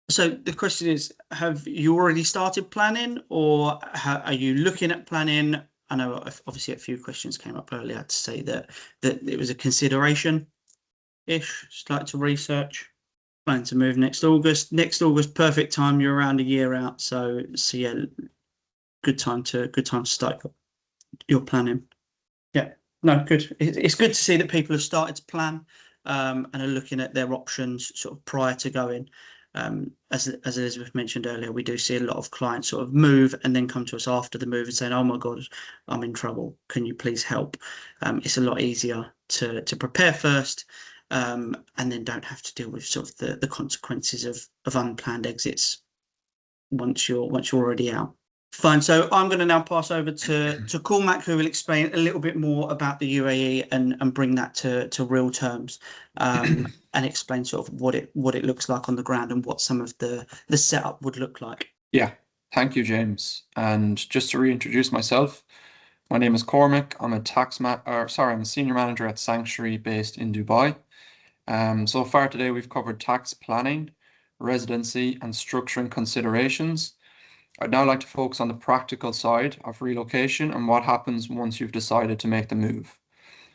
So the question is, have you already started planning, or are you looking at planning? I know obviously a few questions came up earlier to say that it was a consideration. Start to research, plan to move next August, perfect time. You're around a year out, so yeah, good time to start your planning. Yeah, no, good. It's good to see that people have started to plan and are looking at their options sort of prior to going. As Elizabeth mentioned earlier, we do see a lot of clients sort of move and then come to us after the move and saying, "Oh my God, I'm in trouble. Can you please help?" It's a lot easier to prepare first. And then don't have to deal with sort of the consequences of unplanned exits once you're already out. Fine. So I'm going to now pass over to Cormac, who will explain a little bit more about the UAE and bring that to real terms, and explain sort of what it looks like on the ground and what some of the setup would look like. Yeah, thank you, James. And just to reintroduce myself, my name is Cormac. I'm I'm a senior manager at Sanctuary based in Dubai. So far today we've covered tax planning, residency, and structuring considerations. I'd now like to focus on the practical side of relocation and what happens once you've decided to make the move.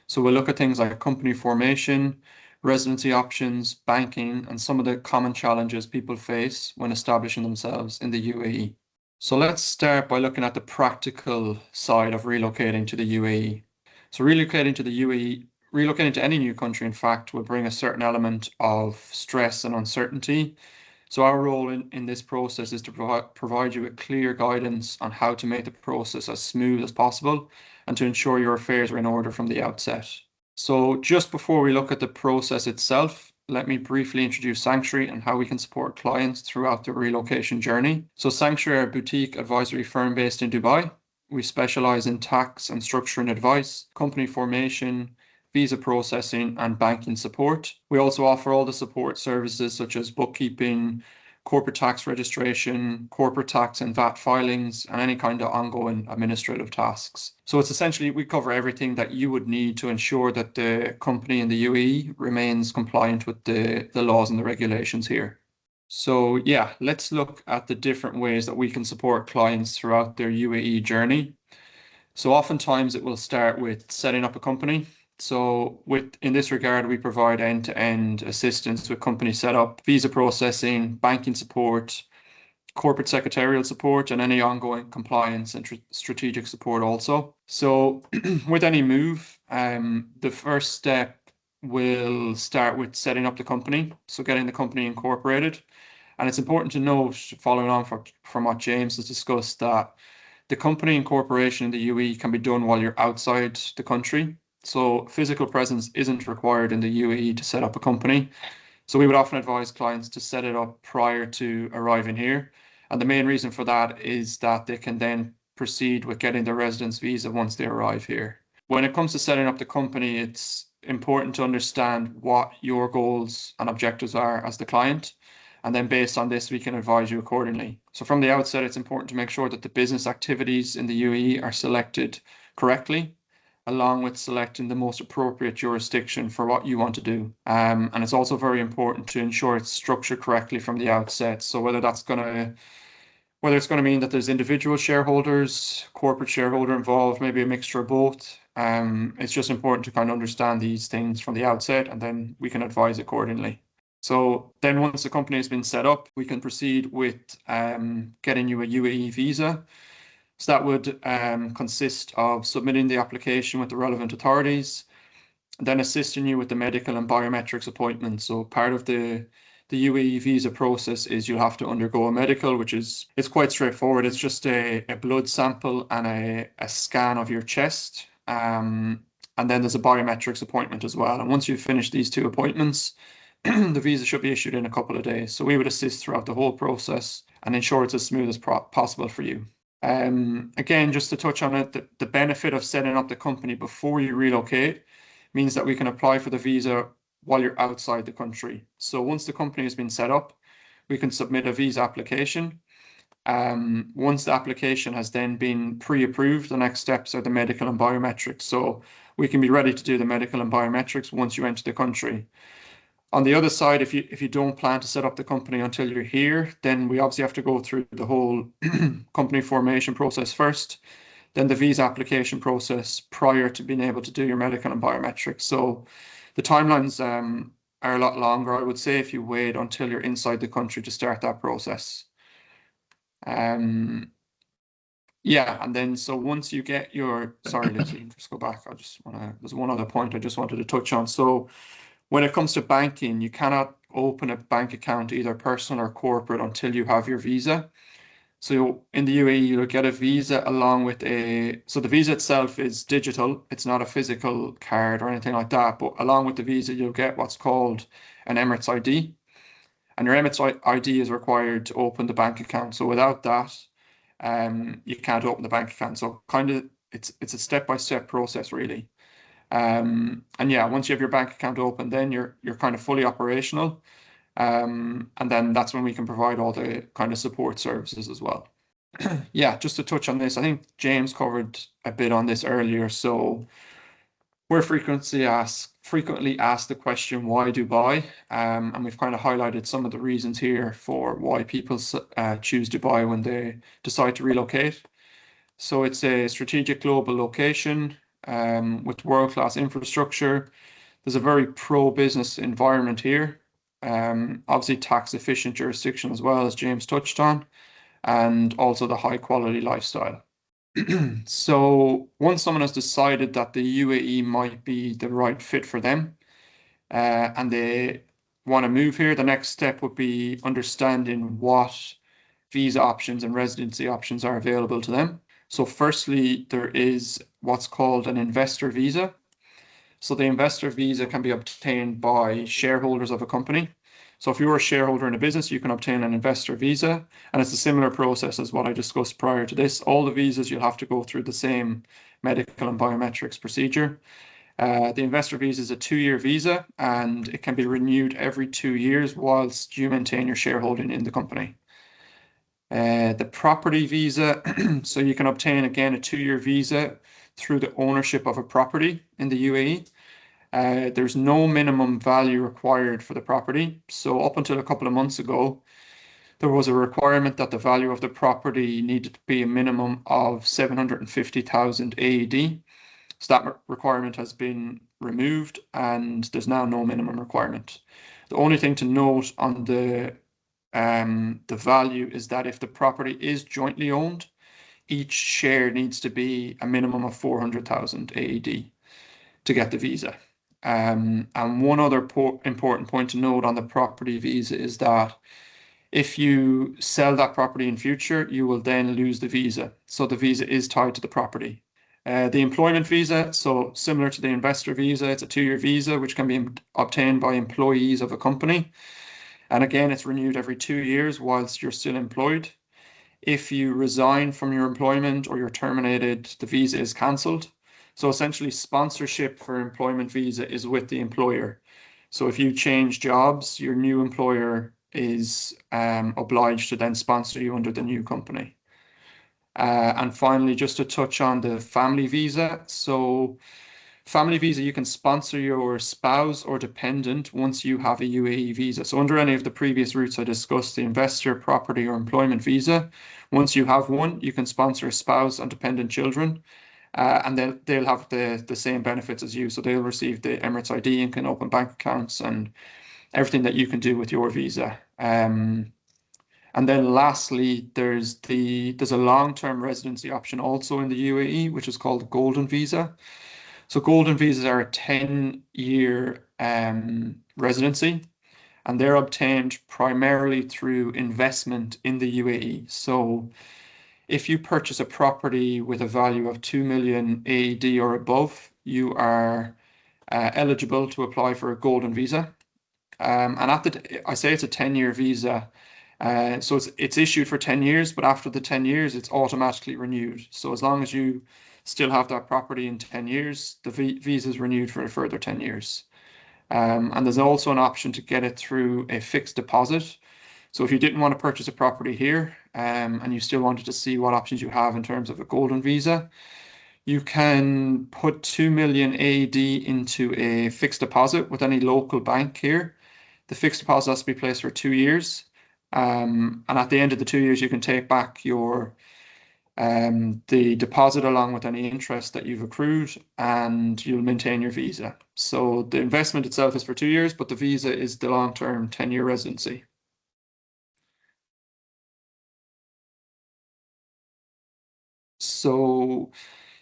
So we'll look at things like company formation, residency options, banking, and some of the common challenges people face when establishing themselves in the UAE. So let's start by looking at the practical side of relocating to the UAE. So relocating to the UAE, relocating to any new country, in fact, will bring a certain element of stress and uncertainty. So our role in this process is to provide you with clear guidance on how to make the process as smooth as possible and to ensure your affairs are in order from the outset. So just before we look at the process itself, let me briefly introduce Sanctuary and how we can support clients throughout the relocation journey. So Sanctuary are a boutique advisory firm based in Dubai. We specialize in tax and structuring advice, company formation, visa processing, and banking support. We also offer all the support services such as bookkeeping, corporate tax registration, corporate tax and VAT filings, and any kind of ongoing administrative tasks. So it's essentially, we cover everything that you would need to ensure that the company in the UAE remains compliant with the laws and the regulations here. So yeah, let's look at the different ways that we can support clients throughout their UAE journey. So oftentimes it will start with setting up a company. So in this regard, we provide end-to-end assistance with company setup, visa processing, banking support, corporate secretarial support, and any ongoing compliance and strategic support also. So with any move, the first step will start with setting up the company. So getting the company incorporated. And it's important to note, following on from what James has discussed, that the company incorporation in the UAE can be done while you're outside the country. So physical presence isn't required in the UAE to set up a company. So we would often advise clients to set it up prior to arriving here. And the main reason for that is that they can then proceed with getting their residence visa once they arrive here. When it comes to setting up the company, it's important to understand what your goals and objectives are as the client. And then based on this, we can advise you accordingly. So from the outset, it's important to make sure that the business activities in the UAE are selected correctly, along with selecting the most appropriate jurisdiction for what you want to do. And it's also very important to ensure it's structured correctly from the outset. So whether it's going to mean that there's individual shareholders, corporate shareholder involved, maybe a mixture of both. It's just important to kind of understand these things from the outset, and then we can advise accordingly. So then once the company has been set up, we can proceed with getting you a UAE visa. So that would consist of submitting the application with the relevant authorities, then assisting you with the medical and biometrics appointments. So part of the UAE visa process is you'll have to undergo a medical, it's quite straightforward. It's just a blood sample and a scan of your chest. And then there's a biometrics appointment as well. And once you've finished these two appointments, the visa should be issued in a couple of days. So we would assist throughout the whole process and ensure it's as smooth as possible for you. Again, just to touch on it, the benefit of setting up the company before you relocate means that we can apply for the visa while you're outside the country. So once the company has been set up, we can submit a visa application. Once the application has then been pre-approved, the next steps are the medical and biometrics. So we can be ready to do the medical and biometrics once you enter the country. On the other side, if you don't plan to set up the company until you're here, then we obviously have to go through the whole company formation process first, then the visa application process prior to being able to do your medical and biometrics. So the timelines are a lot longer, I would say, if you wait until you're inside the country to start that process. Yeah, and then so once you get your, sorry, Lucy, just go back. There's one other point I just wanted to touch on. So when it comes to banking, you cannot open a bank account, either personal or corporate, until you have your visa. So in the UAE, you'll get a visa along with so the visa itself is digital. It's not a physical card or anything like that. But along with the visa, you'll get what's called an Emirates ID. And your Emirates ID is required to open the bank account. So without that, you can't open the bank account. So kind of it's a step-by-step process, really. And yeah, once you have your bank account open, then you're kind of fully operational. And then that's when we can provide all the kind of support services as well. Yeah, just to touch on this, I think James covered a bit on this earlier. So We're frequently asked the question, why Dubai? And we've kind of highlighted some of the reasons here for why people choose Dubai when they decide to relocate. So it's a strategic global location with world-class infrastructure. There's a very pro-business environment here. Obviously tax-efficient jurisdiction as well, as James touched on, and also the high-quality lifestyle. So once someone has decided that the UAE might be the right fit for them, and they want to move here, the next step would be understanding what visa options and residency options are available to them. So firstly, there is what's called an investor visa. So the investor visa can be obtained by shareholders of a company. So if you're a shareholder in a business, you can obtain an investor visa, and it's a similar process as what I discussed prior to this. All the visas, you'll have to go through the same medical and biometrics procedure. The investor visa is a 2-year visa, and it can be renewed every 2 years whilst you maintain your shareholding in the company. The property visa, so you can obtain again a 2-year visa through the ownership of a property in the UAE. There's no minimum value required for the property. So up until a couple of months ago, there was a requirement that the value of the property needed to be a minimum of 750,000 AED. So that requirement has been removed, and there's now no minimum requirement. The only thing to note on the value is that if the property is jointly owned, each share needs to be a minimum of 400,000 AED to get the visa. And one other important point to note on the property visa is that if you sell that property in future, you will then lose the visa. So the visa is tied to the property. The employment visa, so similar to the investor visa, it's a 2-year visa which can be obtained by employees of a company. And again, it's renewed every 2 years whilst you're still employed. If you resign from your employment or you're terminated, the visa is cancelled. So essentially, sponsorship for employment visa is with the employer. So if you change jobs, your new employer is obliged to then sponsor you under the new company. And finally, just to touch on the family visa. So family visa, you can sponsor your spouse or dependent once you have a UAE visa. So under any of the previous routes I discussed, the investor, property, or employment visa, once you have one, you can sponsor a spouse and dependent children. And then they'll have the same benefits as you. So they'll receive the Emirates ID and can open bank accounts and everything that you can do with your visa. And then lastly, there's a long-term residency option also in the UAE, which is called the Golden Visa. So golden visas are a 10-year residency, and they're obtained primarily through investment in the UAE. So if you purchase a property with a value of 2 million AED or above, you are eligible to apply for a golden visa. And I say it's a 10-year visa. So it's issued for 10 years, but after the 10 years, it's automatically renewed. So as long as you still have that property in 10 years, the visa is renewed for a further 10 years. And there's also an option to get it through a fixed deposit. So if you didn't want to purchase a property here and you still wanted to see what options you have in terms of a golden visa, you can put 2 million AED into a fixed deposit with any local bank here. The fixed deposit has to be placed for 2 years. And at the end of the 2 years, you can take back your the deposit along with any interest that you've accrued, and you'll maintain your visa. So the investment itself is for 2 years, but the visa is the long-term 10-year residency. So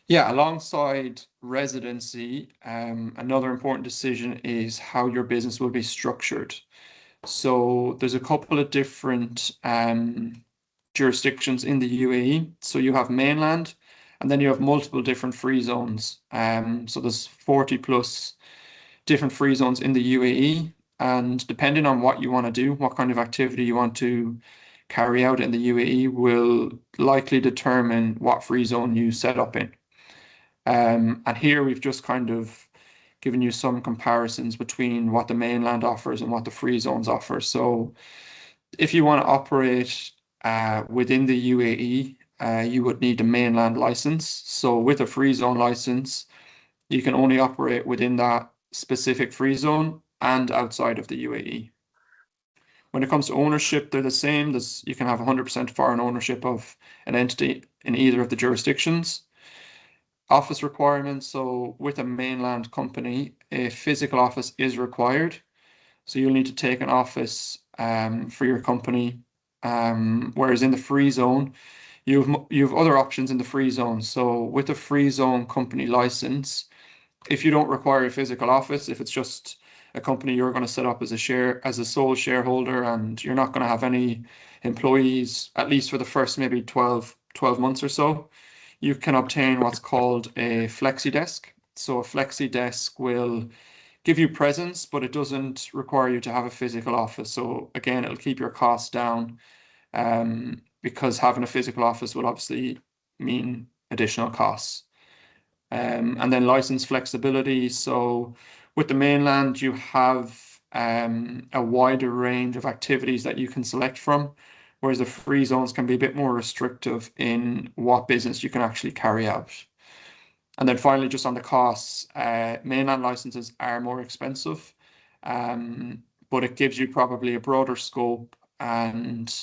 yeah, alongside residency, another important decision is how your business will be structured. So there's a couple of different jurisdictions in the UAE. So you have mainland, and then you have multiple different free zones. So there's 40 plus different free zones in the UAE, and depending on what you want to do, what kind of activity you want to carry out in the UAE will likely determine what free zone you set up in. And here we've just kind of given you some comparisons between what the mainland offers and what the free zones offer. So if you want to operate within the UAE, you would need a mainland license. So with a free zone license, you can only operate within that specific free zone and outside of the UAE. When it comes to ownership, they're the same. You can have 100% foreign ownership of an entity in either of the jurisdictions. Office requirements. So with a mainland company, a physical office is required. So you'll need to take an office for your company. Whereas in the free zone, you have other options in the free zone. So with a free zone company license, if you don't require a physical office, if it's just a company you're going to set up as a sole shareholder, and you're not going to have any employees, at least for the first maybe 12 months or so, you can obtain what's called a flexi desk. So a flexi desk will give you presence, but it doesn't require you to have a physical office. So again, it'll keep your costs down, because having a physical office will obviously mean additional costs. And then license flexibility. So with the mainland, you have a wider range of activities that you can select from, whereas the free zones can be a bit more restrictive in what business you can actually carry out. And then finally, just on the costs, mainland licenses are more expensive, but it gives you probably a broader scope, and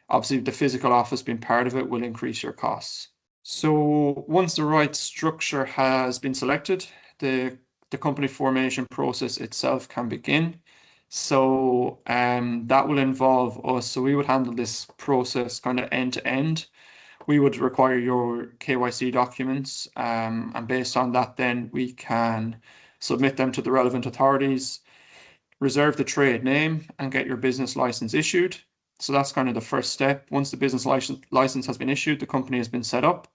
obviously the physical office being part of it will increase your costs. So once the right structure has been selected, the company formation process itself can begin. So that will involve us. So we would handle this process kind of end to end. We would require your KYC documents, and based on that, then we can submit them to the relevant authorities, reserve the trade name, and get your business license issued. So that's kind of the first step. Once the business license has been issued, the company has been set up.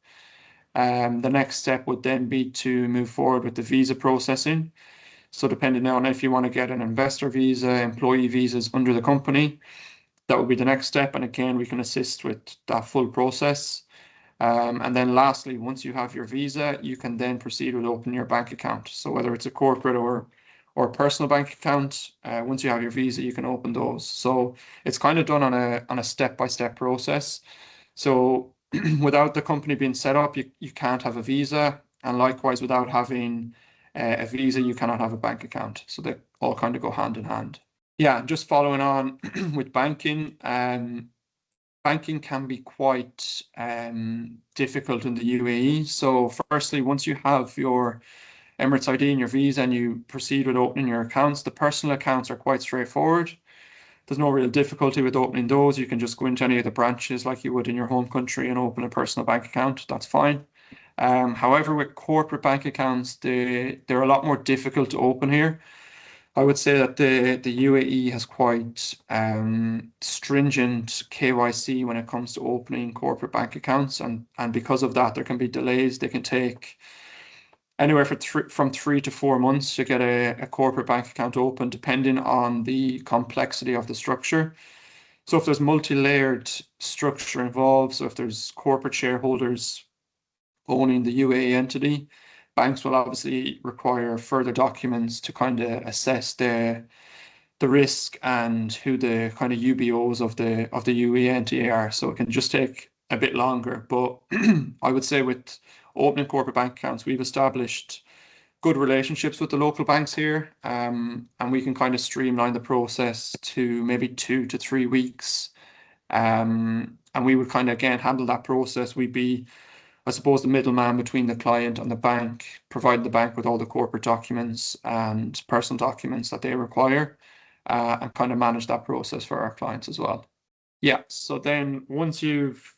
The next step would then be to move forward with the visa processing. So depending on if you want to get an investor visa, employee visas under the company, that would be the next step. And again, we can assist with that full process. And then lastly, once you have your visa, you can then proceed with opening your bank account. So whether it's a corporate or personal bank account, once you have your visa, you can open those. So it's kind of done on a step-by-step process. So without the company being set up, you can't have a visa. And likewise, without having a visa, you cannot have a bank account. So they all kind of go hand in hand. Yeah, just following on with banking, banking can be quite difficult in the UAE. So firstly, once you have your Emirates ID and your visa and you proceed with opening your accounts, the personal accounts are quite straightforward. There's no real difficulty with opening those. You can just go into any of the branches like you would in your home country and open a personal bank account. That's fine. However, with corporate bank accounts, they're a lot more difficult to open here. I would say that the UAE has quite stringent KYC when it comes to opening corporate bank accounts, and because of that, there can be delays. They can take anywhere from 3 to 4 months to get a corporate bank account open, depending on the complexity of the structure. So if there's multi-layered structure involved, so if there's corporate shareholders owning the UAE entity, banks will obviously require further documents to kind of assess the risk and who the kind of UBOs of the UAE entity are. So it can just take a bit longer. But I would say with opening corporate bank accounts, we've established good relationships with the local banks here, and we can kind of streamline the process to maybe 2 to 3 weeks. And we would kind of, again, handle that process. We'd be, I suppose, the middleman between the client and the bank, providing the bank with all the corporate documents and personal documents that they require, and kind of manage that process for our clients as well. Yeah, so then once you've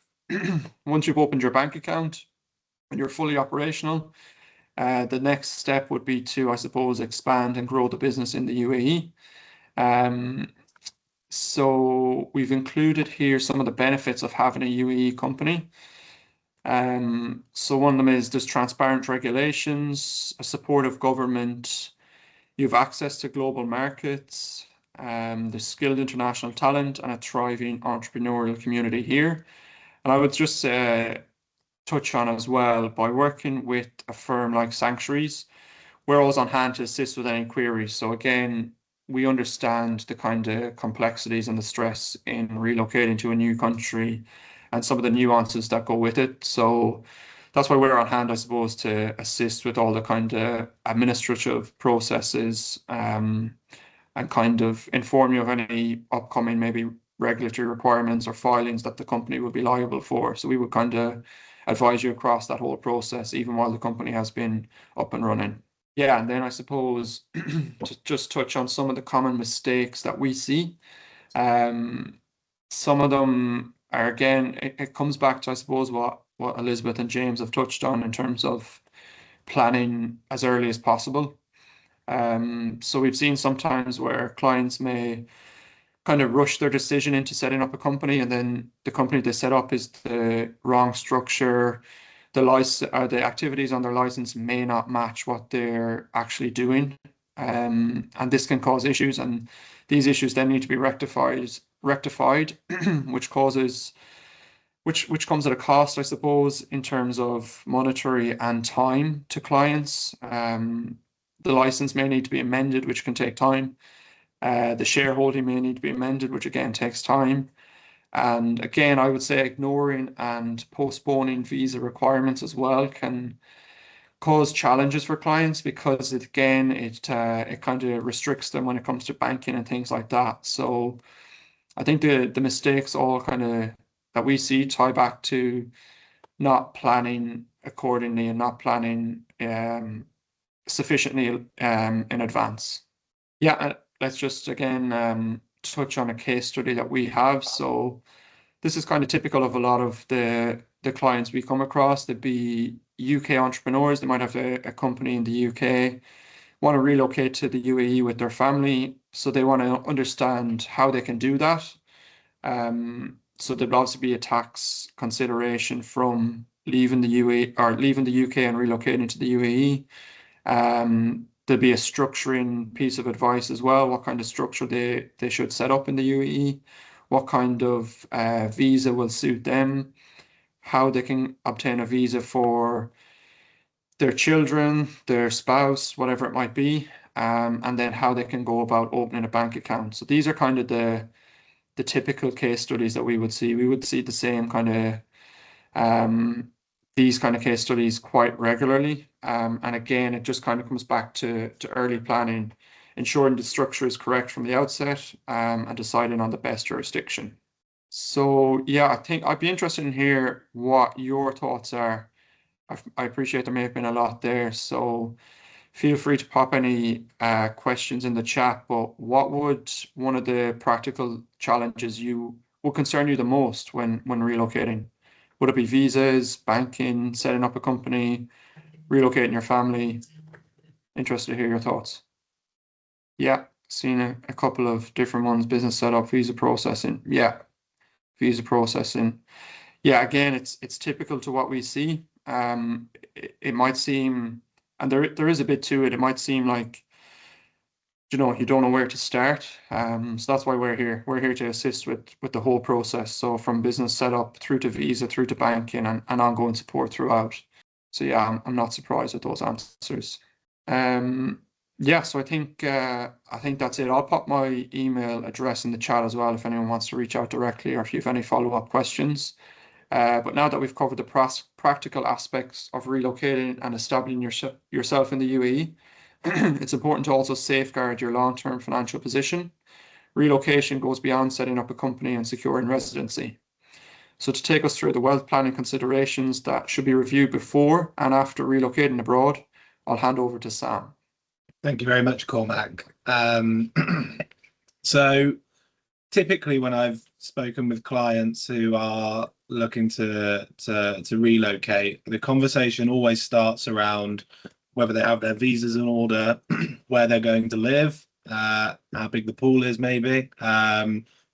opened your bank account and you're fully operational, the next step would be to, I suppose, expand and grow the business in the UAE. So we've included here some of the benefits of having a UAE company. So one of them is there's transparent regulations, a supportive government, you have access to global markets, there's skilled international talent, and a thriving entrepreneurial community here. And I would just touch on as well, by working with a firm like Sanctuaries, we're always on hand to assist with any queries. So again, we understand the kind of complexities and the stress in relocating to a new country and some of the nuances that go with it. So that's why we're on hand, I suppose, to assist with all the kind of administrative processes, and kind of inform you of any upcoming maybe regulatory requirements or filings that the company will be liable for. So we would kind of advise you across that whole process, even while the company has been up and running. Yeah, and then I suppose to just touch on some of the common mistakes that we see. Some of them are, again, it comes back to, I suppose, what Elizabeth and James have touched on in terms of planning as early as possible. So we've seen sometimes where clients may kind of rush their decision into setting up a company, and then the company they set up is the wrong structure. The license or the activities on their license may not match what they're actually doing, and this can cause issues. And these issues then need to be rectified, which comes at a cost, I suppose, in terms of monetary and time to clients. The license may need to be amended, which can take time. The shareholding may need to be amended, which again takes time. And again, I would say ignoring and postponing visa requirements as well can cause challenges for clients, because it kind of restricts them when it comes to banking and things like that. So I think the mistakes all kind of that we see tie back to not planning accordingly and not planning sufficiently in advance. Yeah, let's just again touch on a case study that we have. So this is kind of typical of a lot of the clients we come across. They'd be UK entrepreneurs. They might have a company in the UK, want to relocate to the UAE with their family. So they want to understand how they can do that. So there'd obviously be a tax consideration from leaving the UAE or leaving the UK and relocating to the UAE. There'd be a structuring piece of advice as well, what kind of structure they should set up in the UAE, what kind of visa will suit them, how they can obtain a visa for their children, their spouse, whatever it might be, and then how they can go about opening a bank account. So these are kind of the typical case studies that we would see. We would see the same kind of these kind of case studies quite regularly. And again, it just kind of comes back to early planning, ensuring the structure is correct from the outset, and deciding on the best jurisdiction. So yeah, I think I'd be interested in hear what your thoughts are. I appreciate there may have been a lot there, so feel free to pop any questions in the chat. But what would one of the practical challenges would concern you the most when relocating? Would it be visas, banking, setting up a company, relocating your family? Interested to hear your thoughts. Yeah, seen a couple of different ones: business setup, visa processing. Yeah, visa processing. Yeah, again, it's typical to what we see. It might seem, and there is a bit to it. It might seem like, you don't know where to start. So that's why we're here. We're here to assist with the whole process. So from business setup through to visa, through to banking, and ongoing support throughout. So yeah, I'm not surprised with those answers. Yeah, so I think that's it. I'll pop my email address in the chat as well if anyone wants to reach out directly, or if you have any follow-up questions. But now that we've covered the practical aspects of relocating and establishing yourself in the UAE, it's important to also safeguard your long-term financial position. Relocation goes beyond setting up a company and securing residency. So to take us through the wealth planning considerations that should be reviewed before and after relocating abroad, I'll hand over to Sam. Thank you very much, Cormac. So typically when I've spoken with clients who are looking to relocate, the conversation always starts around whether they have their visas in order, where they're going to live, how big the pool is maybe,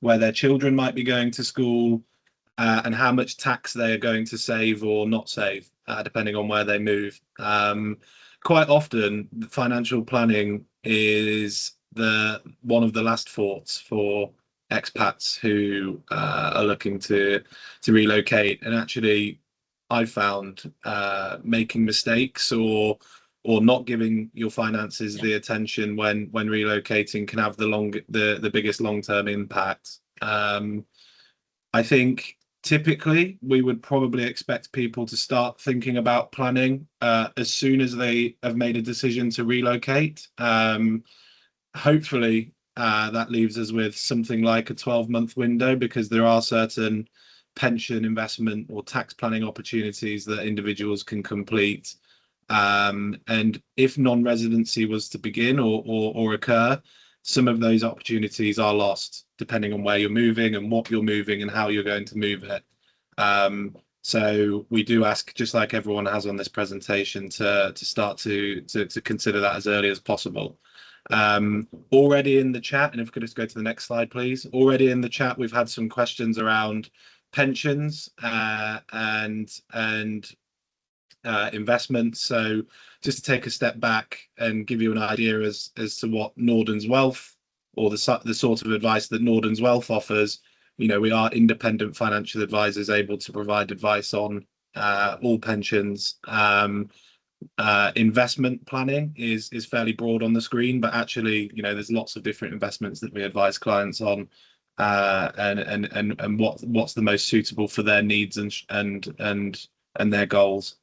where their children might be going to school, and how much tax they are going to save or not save, depending on where they move. Quite often, financial planning is one of the last thoughts for expats who are looking to relocate. And actually, I found making mistakes or not giving your finances the attention when relocating can have the biggest long-term impact. I think typically, we would probably expect people to start thinking about planning as soon as they have made a decision to relocate. Hopefully, that leaves us with something like a 12-month window, because there are certain pension investment or tax planning opportunities that individuals can complete. And if non-residency was to begin or occur, some of those opportunities are lost, depending on where you're moving and what you're moving and how you're going to move it. So we do ask, just like everyone has on this presentation, to start to consider that as early as possible. Already in the chat, and if we could just go to the next slide, please. Already in the chat, we've had some questions around pensions and investments. So just to take a step back and give you an idea as to what Nordens Wealth, or the sort of advice that Nordens Wealth offers. You know, we are independent financial advisors able to provide advice on all pensions. Investment planning is fairly broad on the screen, but actually, you know, there's lots of different investments that we advise clients on, and what's the most suitable for their needs and their goals.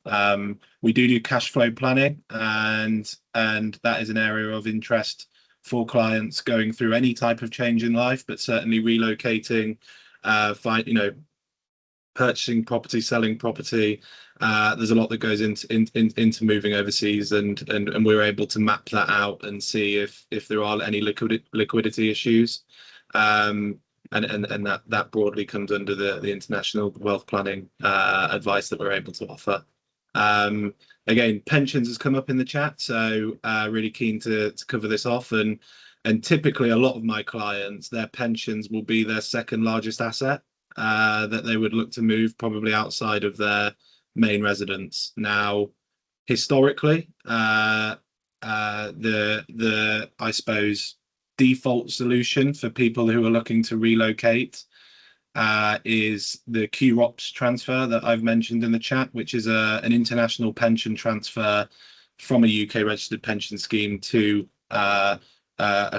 We do cash flow planning, and that is an area of interest for clients going through any type of change in life, but certainly relocating, purchasing property, selling property. There's a lot that goes into moving overseas, and we're able to map that out and see if there are any liquidity issues. And that broadly comes under the international wealth planning advice that we're able to offer. Again, pensions has come up in the chat, so really keen to cover this off. And typically, a lot of my clients, their pensions will be their second largest asset that they would look to move, probably outside of their main residence. Now, historically, the I suppose default solution for people who are looking to relocate is the QROPS transfer that I've mentioned in the chat, which is an international pension transfer from a UK registered pension scheme to a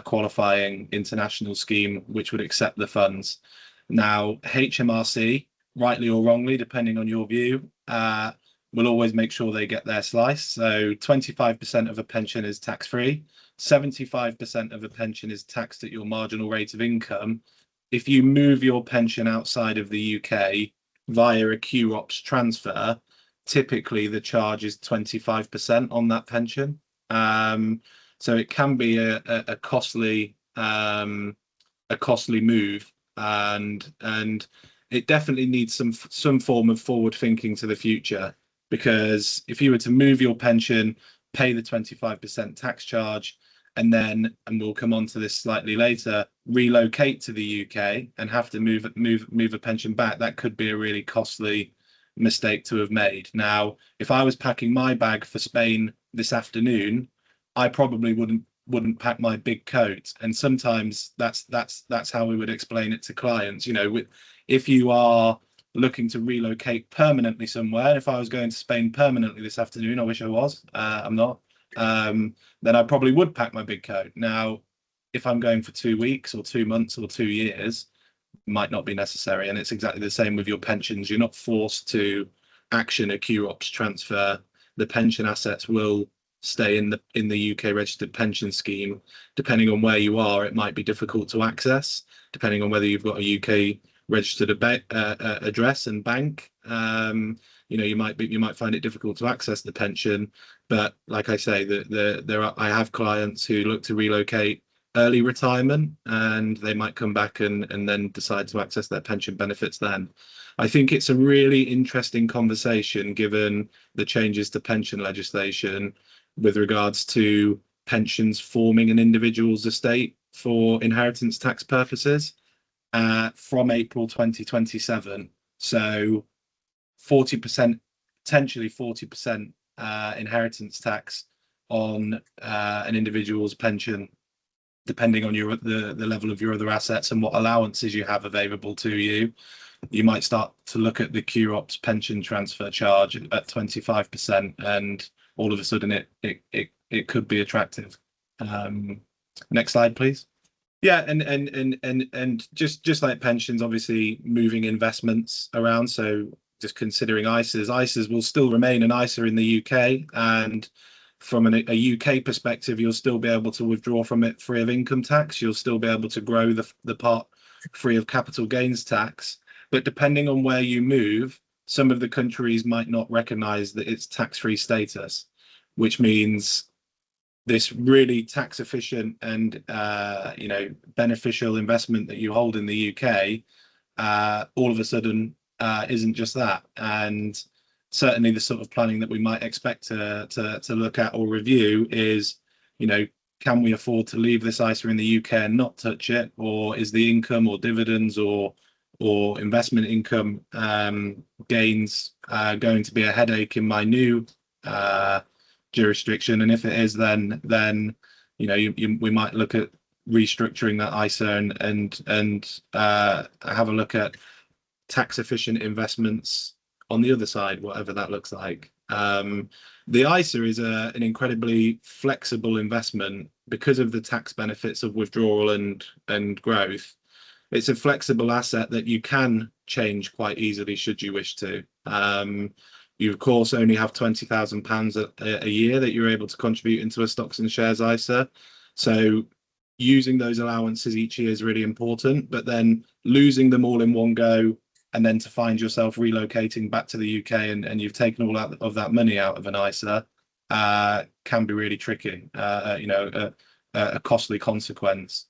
qualifying international scheme which would accept the funds. Now, HMRC, rightly or wrongly, depending on your view, will always make sure they get their slice. So 25% of a pension is tax-free, 75% of a pension is taxed at your marginal rate of income. If you move your pension outside of the UK via a QROPS transfer, typically the charge is 25% on that pension. So it can be a costly move, and it definitely needs some form of forward thinking to the future, because if you were to move your pension, pay the 25% tax charge, and we'll come on to this slightly later, relocate to the UK and have to move a pension back, that could be a really costly mistake to have made. Now, if I was packing my bag for Spain this afternoon, I probably wouldn't pack my big coat. And sometimes that's how we would explain it to clients. You know, if you are looking to relocate permanently somewhere, if I was going to Spain permanently this afternoon, I wish I was, I'm not, then I probably would pack my big coat. Now, if I'm going for 2 weeks or 2 months or 2 years, might not be necessary. And it's exactly the same with your pensions. You're not forced to action a QROPS transfer. The pension assets will stay in the UK registered pension scheme. Depending on where you are, it might be difficult to access, depending on whether you've got a UK registered address and bank. You know, you might find it difficult to access the pension. But like I say, I have clients who look to relocate early retirement, and they might come back and then decide to access their pension benefits then. I think it's a really interesting conversation, given the changes to pension legislation with regards to pensions forming an individual's estate for inheritance tax purposes from April 2027. So 40%, potentially 40% inheritance tax on an individual's pension, depending on the level of your other assets and what allowances you have available to you. You might start to look at the QROPS pension transfer charge at 25%, and all of a sudden it could be attractive. Next slide, please. Yeah, and just like pensions, obviously moving investments around. So just considering ISAs will still remain an ISA in the UK, and from a UK perspective, you'll still be able to withdraw from it free of income tax. You'll still be able to grow the part free of capital gains tax. But depending on where you move, some of the countries might not recognise that it's tax-free status, which means this really tax efficient and beneficial investment that you hold in the UK all of a sudden isn't just that. And certainly the sort of planning that we might expect to look at or review is, can we afford to leave this ISA in the UK and not touch it, or is the income or dividends or investment income gains going to be a headache in my new jurisdiction? And if it is, then we might look at restructuring that ISA and have a look at tax efficient investments on the other side, whatever that looks like. The ISA is an incredibly flexible investment because of the tax benefits of withdrawal and growth. It's a flexible asset that you can change quite easily should you wish to. You of course only have £20,000 a year that you're able to contribute into a stocks and shares ISA. So using those allowances each year is really important, but then losing them all in one go and then to find yourself relocating back to the UK and you've taken all of that money out of an ISA can be really tricky, a costly consequence.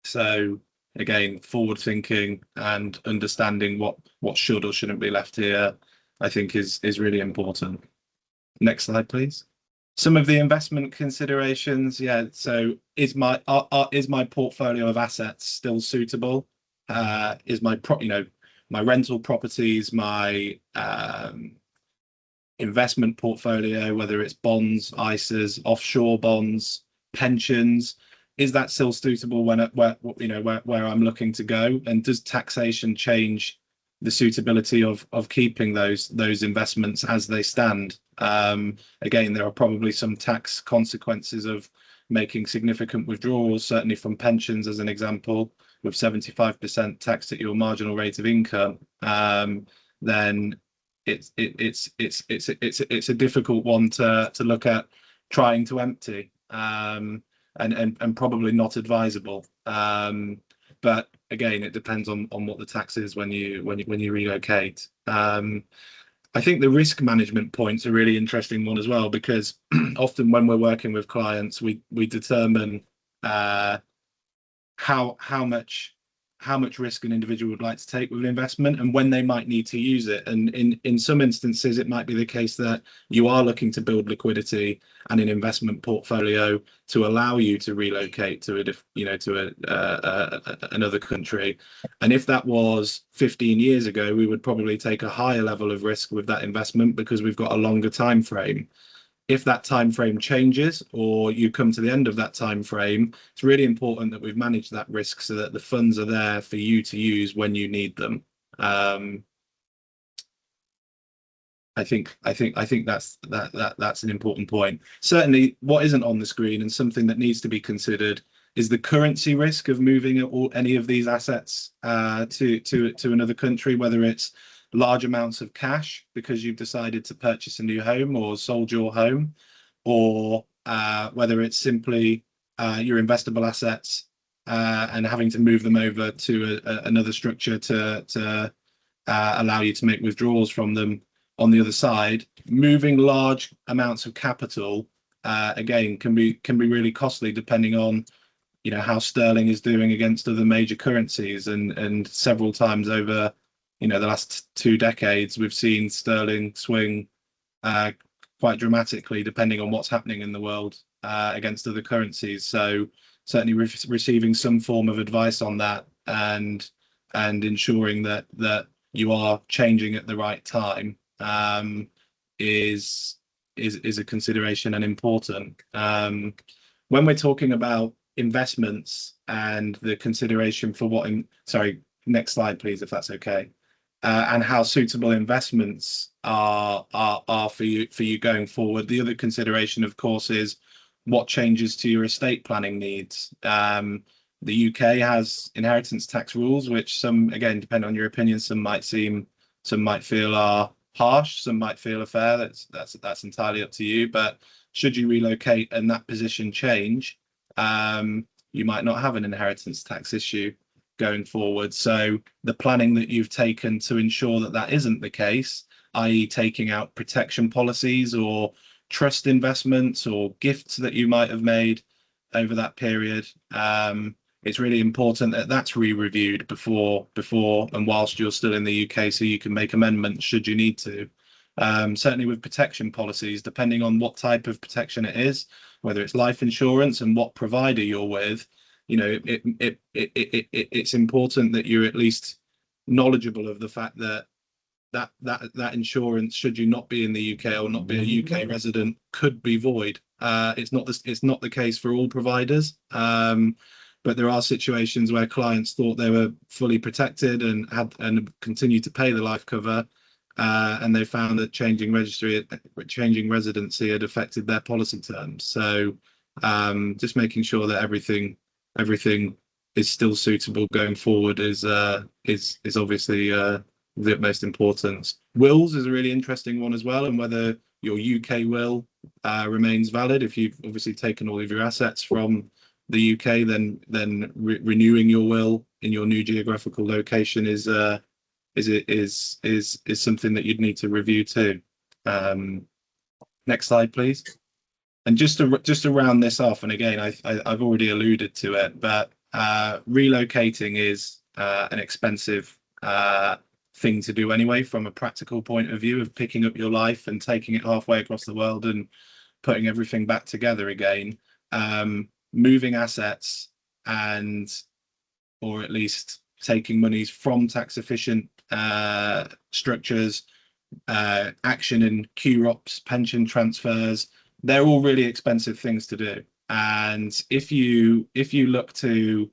So again, forward thinking and understanding what should or shouldn't be left here, I think is really important. Next slide, please. Some of the investment considerations. Yeah. So is my portfolio of assets still suitable? Is my my rental properties, my investment portfolio, whether it's bonds, ISAs, offshore bonds, pensions, is that still suitable where I'm looking to go? And does taxation change the suitability of keeping those investments as they stand? Again, there are probably some tax consequences of making significant withdrawals, certainly from pensions as an example, with 75% taxed at your marginal rate of income. Then it's a difficult one to look at trying to empty, and probably not advisable. But again, it depends on what the tax is when you relocate. I think the risk management point's a really interesting one as well, because often when we're working with clients, we determine how much risk an individual would like to take with an investment and when they might need to use it. And in some instances, it might be the case that you are looking to build liquidity and an investment portfolio to allow you to relocate to another country. And if that was 15 years ago, we would probably take a higher level of risk with that investment because we've got a longer time frame. If that time frame changes or you come to the end of that time frame, it's really important that we've managed that risk so that the funds are there for you to use when you need them. I think that's an important point. Certainly, what isn't on the screen and something that needs to be considered is the currency risk of moving any of these assets to another country, whether it's large amounts of cash because you've decided to purchase a new home or sold your home, or whether it's simply your investable assets and having to move them over to another structure to allow you to make withdrawals from them on the other side. Moving large amounts of capital again can be really costly depending on how sterling is doing against other major currencies, and several times over the last 2 decades, we've seen sterling swing quite dramatically depending on what's happening in the world against other currencies. So certainly receiving some form of advice on that and ensuring that you are changing at the right time is a consideration and important. When we're talking about investments and the consideration for next slide, please, if that's okay. And how suitable investments are for you going forward. The other consideration, of course, is what changes to your estate planning needs. The UK has inheritance tax rules, which some, again, depending on your opinion, some might feel are harsh, some might feel are fair. That's entirely up to you. But should you relocate and that position change, you might not have an inheritance tax issue going forward. So the planning that you've taken to ensure that that isn't the case, i.e. taking out protection policies or trust investments or gifts that you might have made over that period, it's really important that that's re-reviewed before and whilst you're still in the UK, so you can make amendments should you need to. Certainly with protection policies, depending on what type of protection it is, whether it's life insurance and what provider you're with, you know, it's important that you're at least knowledgeable of the fact that that insurance, should you not be in the UK or not be a UK resident, could be void. It's not the case for all providers, but there are situations where clients thought they were fully protected and continued to pay the life cover, and they found that changing residency had affected their policy terms. So just making sure that everything is still suitable going forward is obviously the utmost importance. Wills is a really interesting one as well, and whether your UK will remains valid. If you've obviously taken all of your assets from the UK, then renewing your will in your new geographical location is something that you'd need to review too. Next slide, please. And just to round this off, and again, I've already alluded to it, but relocating is an expensive thing to do anyway, from a practical point of view of picking up your life and taking it halfway across the world and putting everything back together again. Moving assets or at least taking monies from tax efficient structures, action in QROPs, pension transfers, they're all really expensive things to do. And if you look to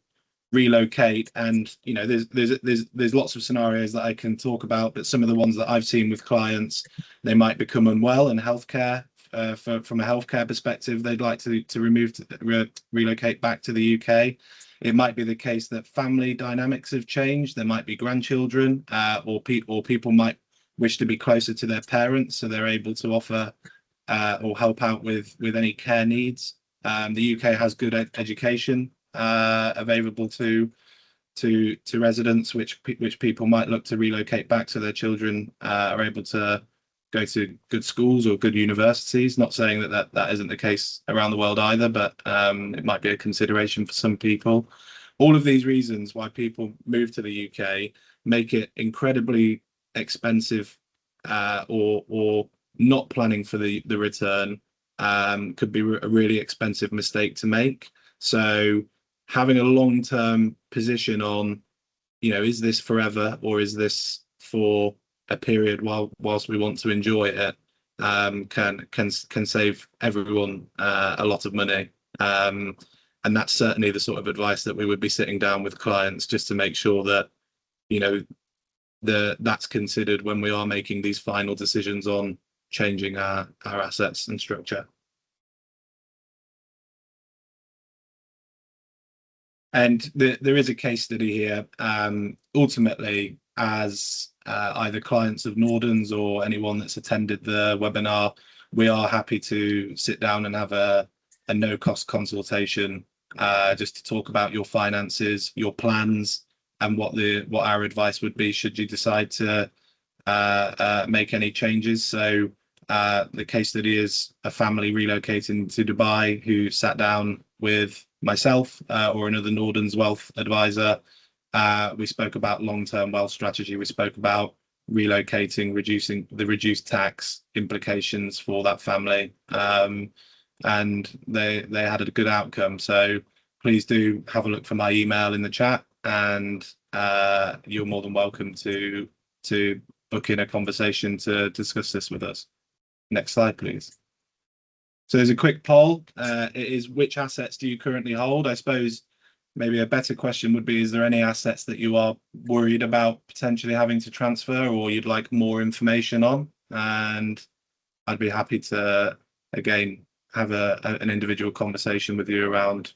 relocate, and you know, there's lots of scenarios that I can talk about, but some of the ones that I've seen with clients, they might become unwell in healthcare. From a healthcare perspective, they'd like to relocate back to the UK. It might be the case that family dynamics have changed. There might be grandchildren, or people might wish to be closer to their parents, so they're able to offer or help out with any care needs. The UK has good education available to residents, which people might look to relocate back, so their children are able to go to good schools or good universities. Not saying that isn't the case around the world either, but it might be a consideration for some people. All of these reasons why people move to the UK make it incredibly expensive, or not planning for the return could be a really expensive mistake to make. So having a long-term position on, you know, is this forever or is this for a period whilst we want to enjoy it, can save everyone a lot of money. And that's certainly the sort of advice that we would be sitting down with clients, just to make sure that, you know, that's considered when we are making these final decisions on changing our assets and structure. And there is a case study here. Ultimately, as either clients of Nordens or anyone that's attended the webinar, we are happy to sit down and have a no-cost consultation, just to talk about your finances, your plans, and what our advice would be should you decide to make any changes. So the case study is a family relocating to Dubai who sat down with myself or another Nordens wealth advisor. We spoke about long-term wealth strategy. We spoke about relocating, reduced tax implications for that family, and they had a good outcome. So please do have a look for my email in the chat, and you're more than welcome to book in a conversation to discuss this with us. Next slide, please. So there's a quick poll. It is, which assets do you currently hold? I suppose maybe a better question would be, is there any assets that you are worried about potentially having to transfer or you'd like more information on? And I'd be happy to, again, have an individual conversation with you around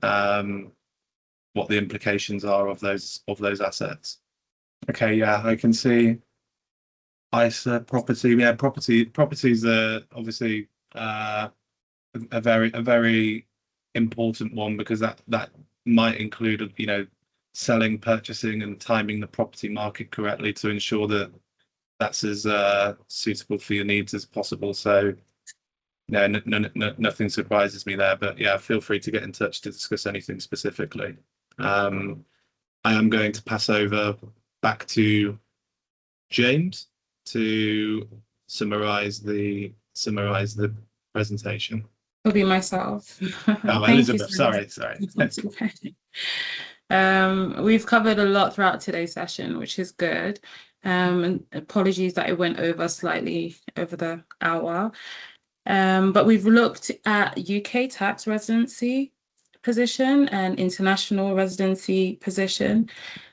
what the implications are of those assets. Okay, yeah, I can see ISA property. Yeah, properties are obviously a very important one, because that might include, you know, selling, purchasing, and timing the property market correctly to ensure that that's as suitable for your needs as possible. So no, nothing surprises me there, but yeah, feel free to get in touch to discuss anything specifically. I am going to pass over back to James to summarize the presentation. It'll be myself. Oh, Thank Elizabeth, you. sorry. That's okay. We've covered a lot throughout today's session, which is good. And apologies that it went over slightly over the hour. But we've looked at UK tax residency position and international residency position,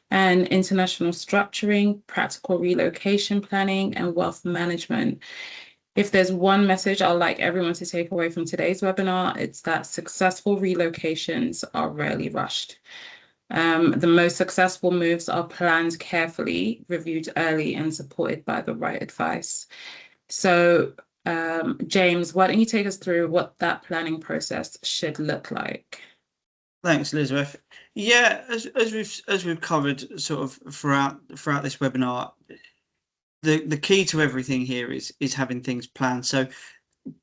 and international structuring, practical relocation planning, and wealth management. If there's one message I'd like everyone to take away from today's webinar, it's that successful relocations are rarely rushed. The most successful moves are planned carefully, reviewed early, and supported by the right advice. So, James, why don't you take us through what that planning process should look like? Thanks, Elizabeth. Yeah, as we've covered sort of throughout this webinar, the key to everything here is having things planned. So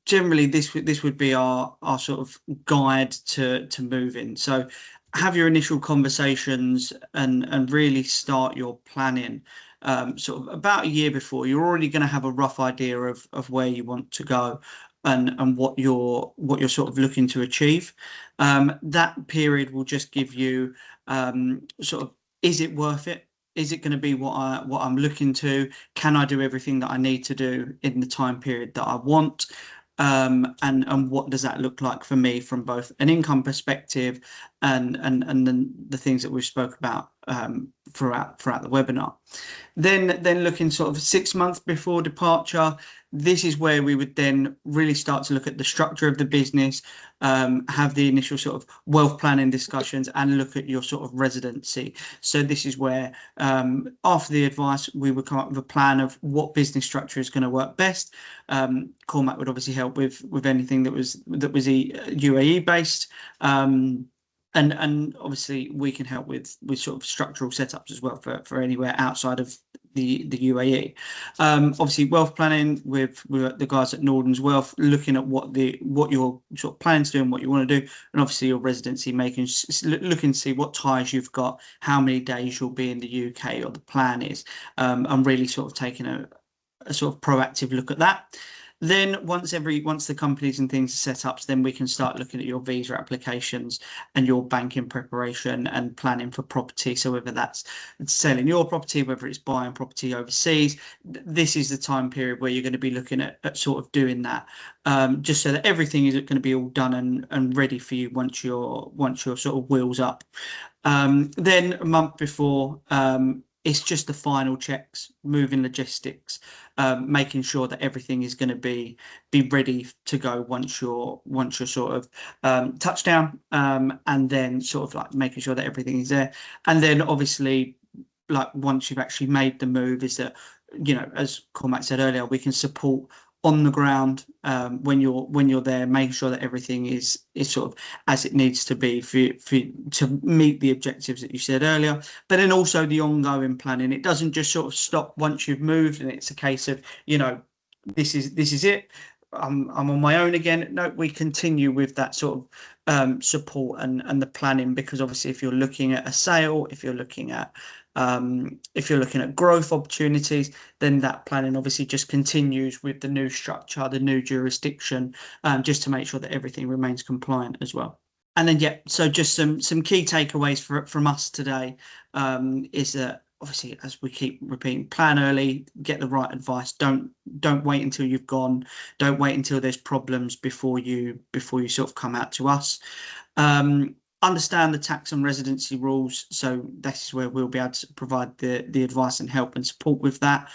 generally this would be our sort of guide to moving. So have your initial conversations and really start your planning sort of about a year before. You're already going to have a rough idea of where you want to go and what you're sort of looking to achieve. That period will just give you sort of, is it worth it? Is it going to be what I'm looking to? Can I do everything that I need to do in the time period that I want? And what does that look like for me from both an income perspective and then the things that we've spoke about throughout the webinar. Then looking sort of 6 months before departure, this is where we would then really start to look at the structure of the business, have the initial sort of wealth planning discussions, and look at your sort of residency. So this is where after the advice, we would come up with a plan of what business structure is going to work best. Cormac would obviously help with anything that was UAE based. And obviously we can help with sort of structural setups as well for anywhere outside of the UAE. Obviously wealth planning with the guys at Nordens Wealth, looking at what you're sort of planning to do and what you want to do, and obviously your residency, looking to see what ties you've got, how many days you'll be in the UK, or the plan is, and really sort of taking a sort of proactive look at that. Then once the companies and things are set up, then we can start looking at your visa applications and your banking preparation and planning for property. So whether that's selling your property, whether it's buying property overseas, this is the time period where you're going to be looking at sort of doing that, just so that everything is going to be all done and ready for you once you're sort of wheels up. Then a month before, it's just the final checks, moving logistics, making sure that everything is going to be ready to go once you're sort of touchdown, and then sort of like making sure that everything is there. And then obviously, like once you've actually made the move, is that, you know, as Cormac said earlier, we can support on the ground when you're there, making sure that everything is sort of as it needs to be to meet the objectives that you said earlier. But then also the ongoing planning. It doesn't just sort of stop once you've moved and it's a case of, you know, this is it. I'm on my own again. No, we continue with that sort of support and the planning, because obviously if you're looking at a sale, if you're looking at growth opportunities, then that planning obviously just continues with the new structure, the new jurisdiction, just to make sure that everything remains compliant as well. And then, yeah, so just some key takeaways from us today is that obviously, as we keep repeating, plan early, get the right advice. Don't wait until you've gone. Don't wait until there's problems before you sort of come out to us. Understand the tax and residency rules. So this is where we'll be able to provide the advice and help and support with that.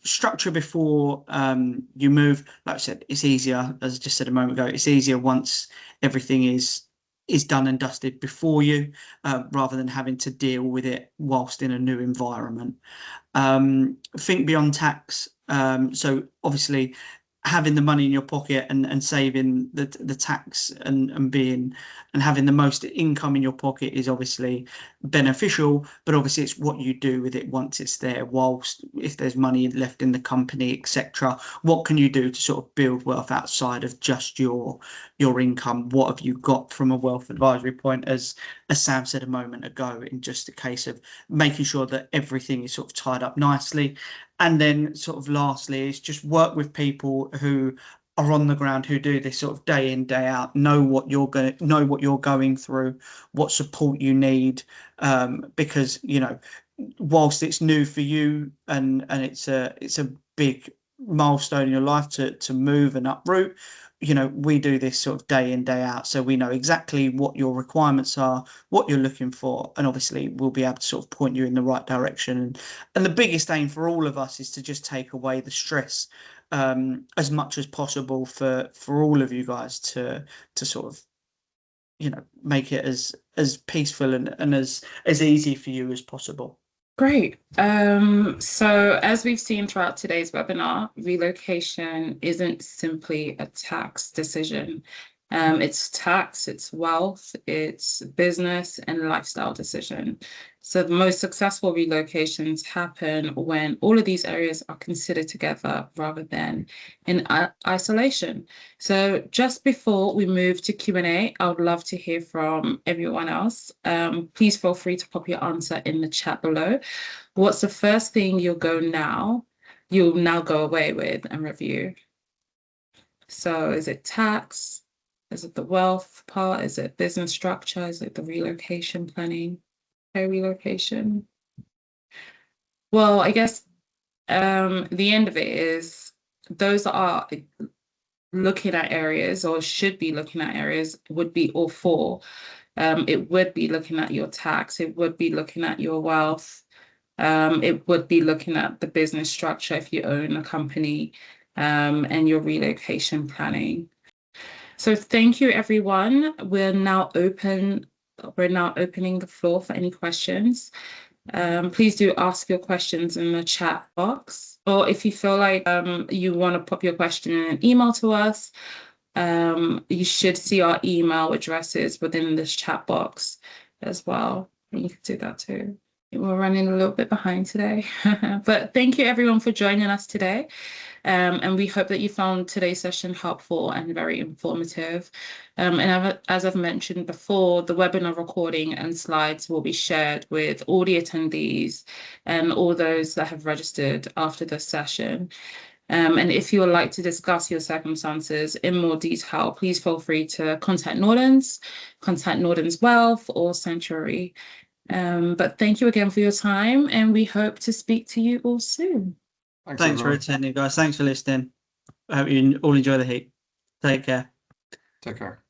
Structure before you move, like I said, it's easier, as I just said a moment ago, it's easier once everything is done and dusted before you, rather than having to deal with it whilst in a new environment. Think beyond tax. So obviously having the money in your pocket and saving the tax and having the most income in your pocket is obviously beneficial, but obviously it's what you do with it once it's there, whilst if there's money left in the company, etc. What can you do to sort of build wealth outside of just your income? What have you got from a wealth advisory point, as Sam said a moment ago, in just a case of making sure that everything is sort of tied up nicely. And then sort of lastly is just work with people who are on the ground, who do this sort of day in, day out, know what you're going through, what support you need, because, you know, whilst it's new for you and it's a big milestone in your life to move and uproot, you know, we do this sort of day in, day out, so we know exactly what your requirements are, what you're looking for, and obviously we'll be able to sort of point you in the right direction. And the biggest aim for all of us is to just take away the stress as much as possible for all of you guys to sort of, you know, make it as peaceful and as easy for you as possible. Great. So as we've seen throughout today's webinar, relocation isn't simply a tax decision. It's tax, it's wealth, it's business and lifestyle decision. So the most successful relocations happen when all of these areas are considered together rather than in isolation. So just before we move to Q&A, I would love to hear from everyone else. Please feel free to pop your answer in the chat below. What's the first thing you'll now go away with and review? So is it tax? Is it the wealth part? Is it business structure? Is it the relocation planning? Relocation? Well, I guess the end of it is those that are looking at areas or should be looking at areas would be all four. It would be looking at your tax. It would be looking at your wealth. It would be looking at the business structure if you own a company, and your relocation planning. So thank you, everyone. We're now opening the floor for any questions. Please do ask your questions in the chat box, or if you feel like you want to pop your question in an email to us, you should see our email addresses within this chat box as well. And you can do that too. We're running a little bit behind today, but thank you everyone for joining us today. And we hope that you found today's session helpful and very informative. And as I've mentioned before, the webinar recording and slides will be shared with all the attendees and all those that have registered after the session. And if you would like to discuss your circumstances in more detail, please feel free to contact Nordens Wealth or Sanctuary. But thank you again for your time, and we hope to speak to you all soon. Thanks for attending, guys. Thanks for listening. I hope you all enjoy the heat. Take care. Take care.